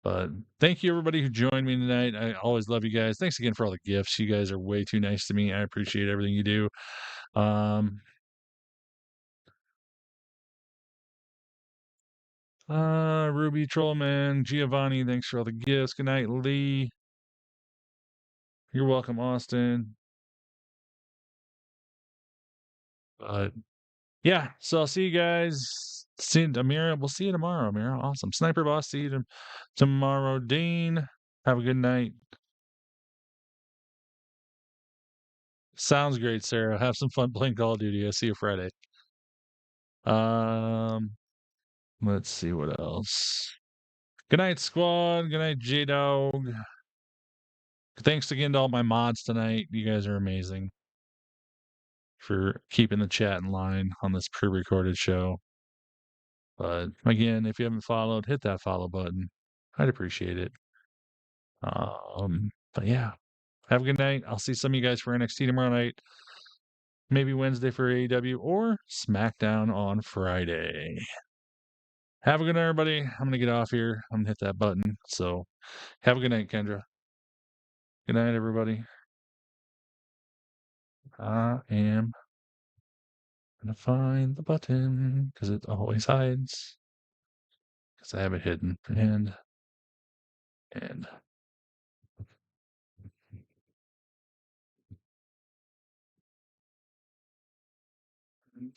But thank you, everybody who joined me tonight. I always love you guys. Thanks again for all the gifts. You guys are way too nice to me. I appreciate everything you do. Ruby Trollman, Giovanni, thanks for all the gifts. Good night, Lee. You're welcome, Austin. But yeah, so I'll see you guys. See Amira. We'll see you tomorrow, Amira. Awesome. Sniper Boss, see you tomorrow. Dean, have a good night. Sounds great, Sarah. Have some fun playing Call of Duty. I'll see you Friday. Let's see what else. Good night, squad. Good night, J-Dog. Thanks again to all my mods tonight. You guys are amazing for keeping the chat in line on this pre-recorded show. But again, if you haven't followed, hit that follow button. I'd appreciate it. But yeah, have a good night. I'll see some of you guys for NXT tomorrow night. maybe Wednesday for AEW, or SmackDown on Friday. Have a good night, everybody. I'm going to get off here. I'm going to hit that button. So have a good night, Kendra. Good night, everybody. I am going to find the button because it always hides. Because I have it hidden. And.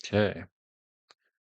Okay.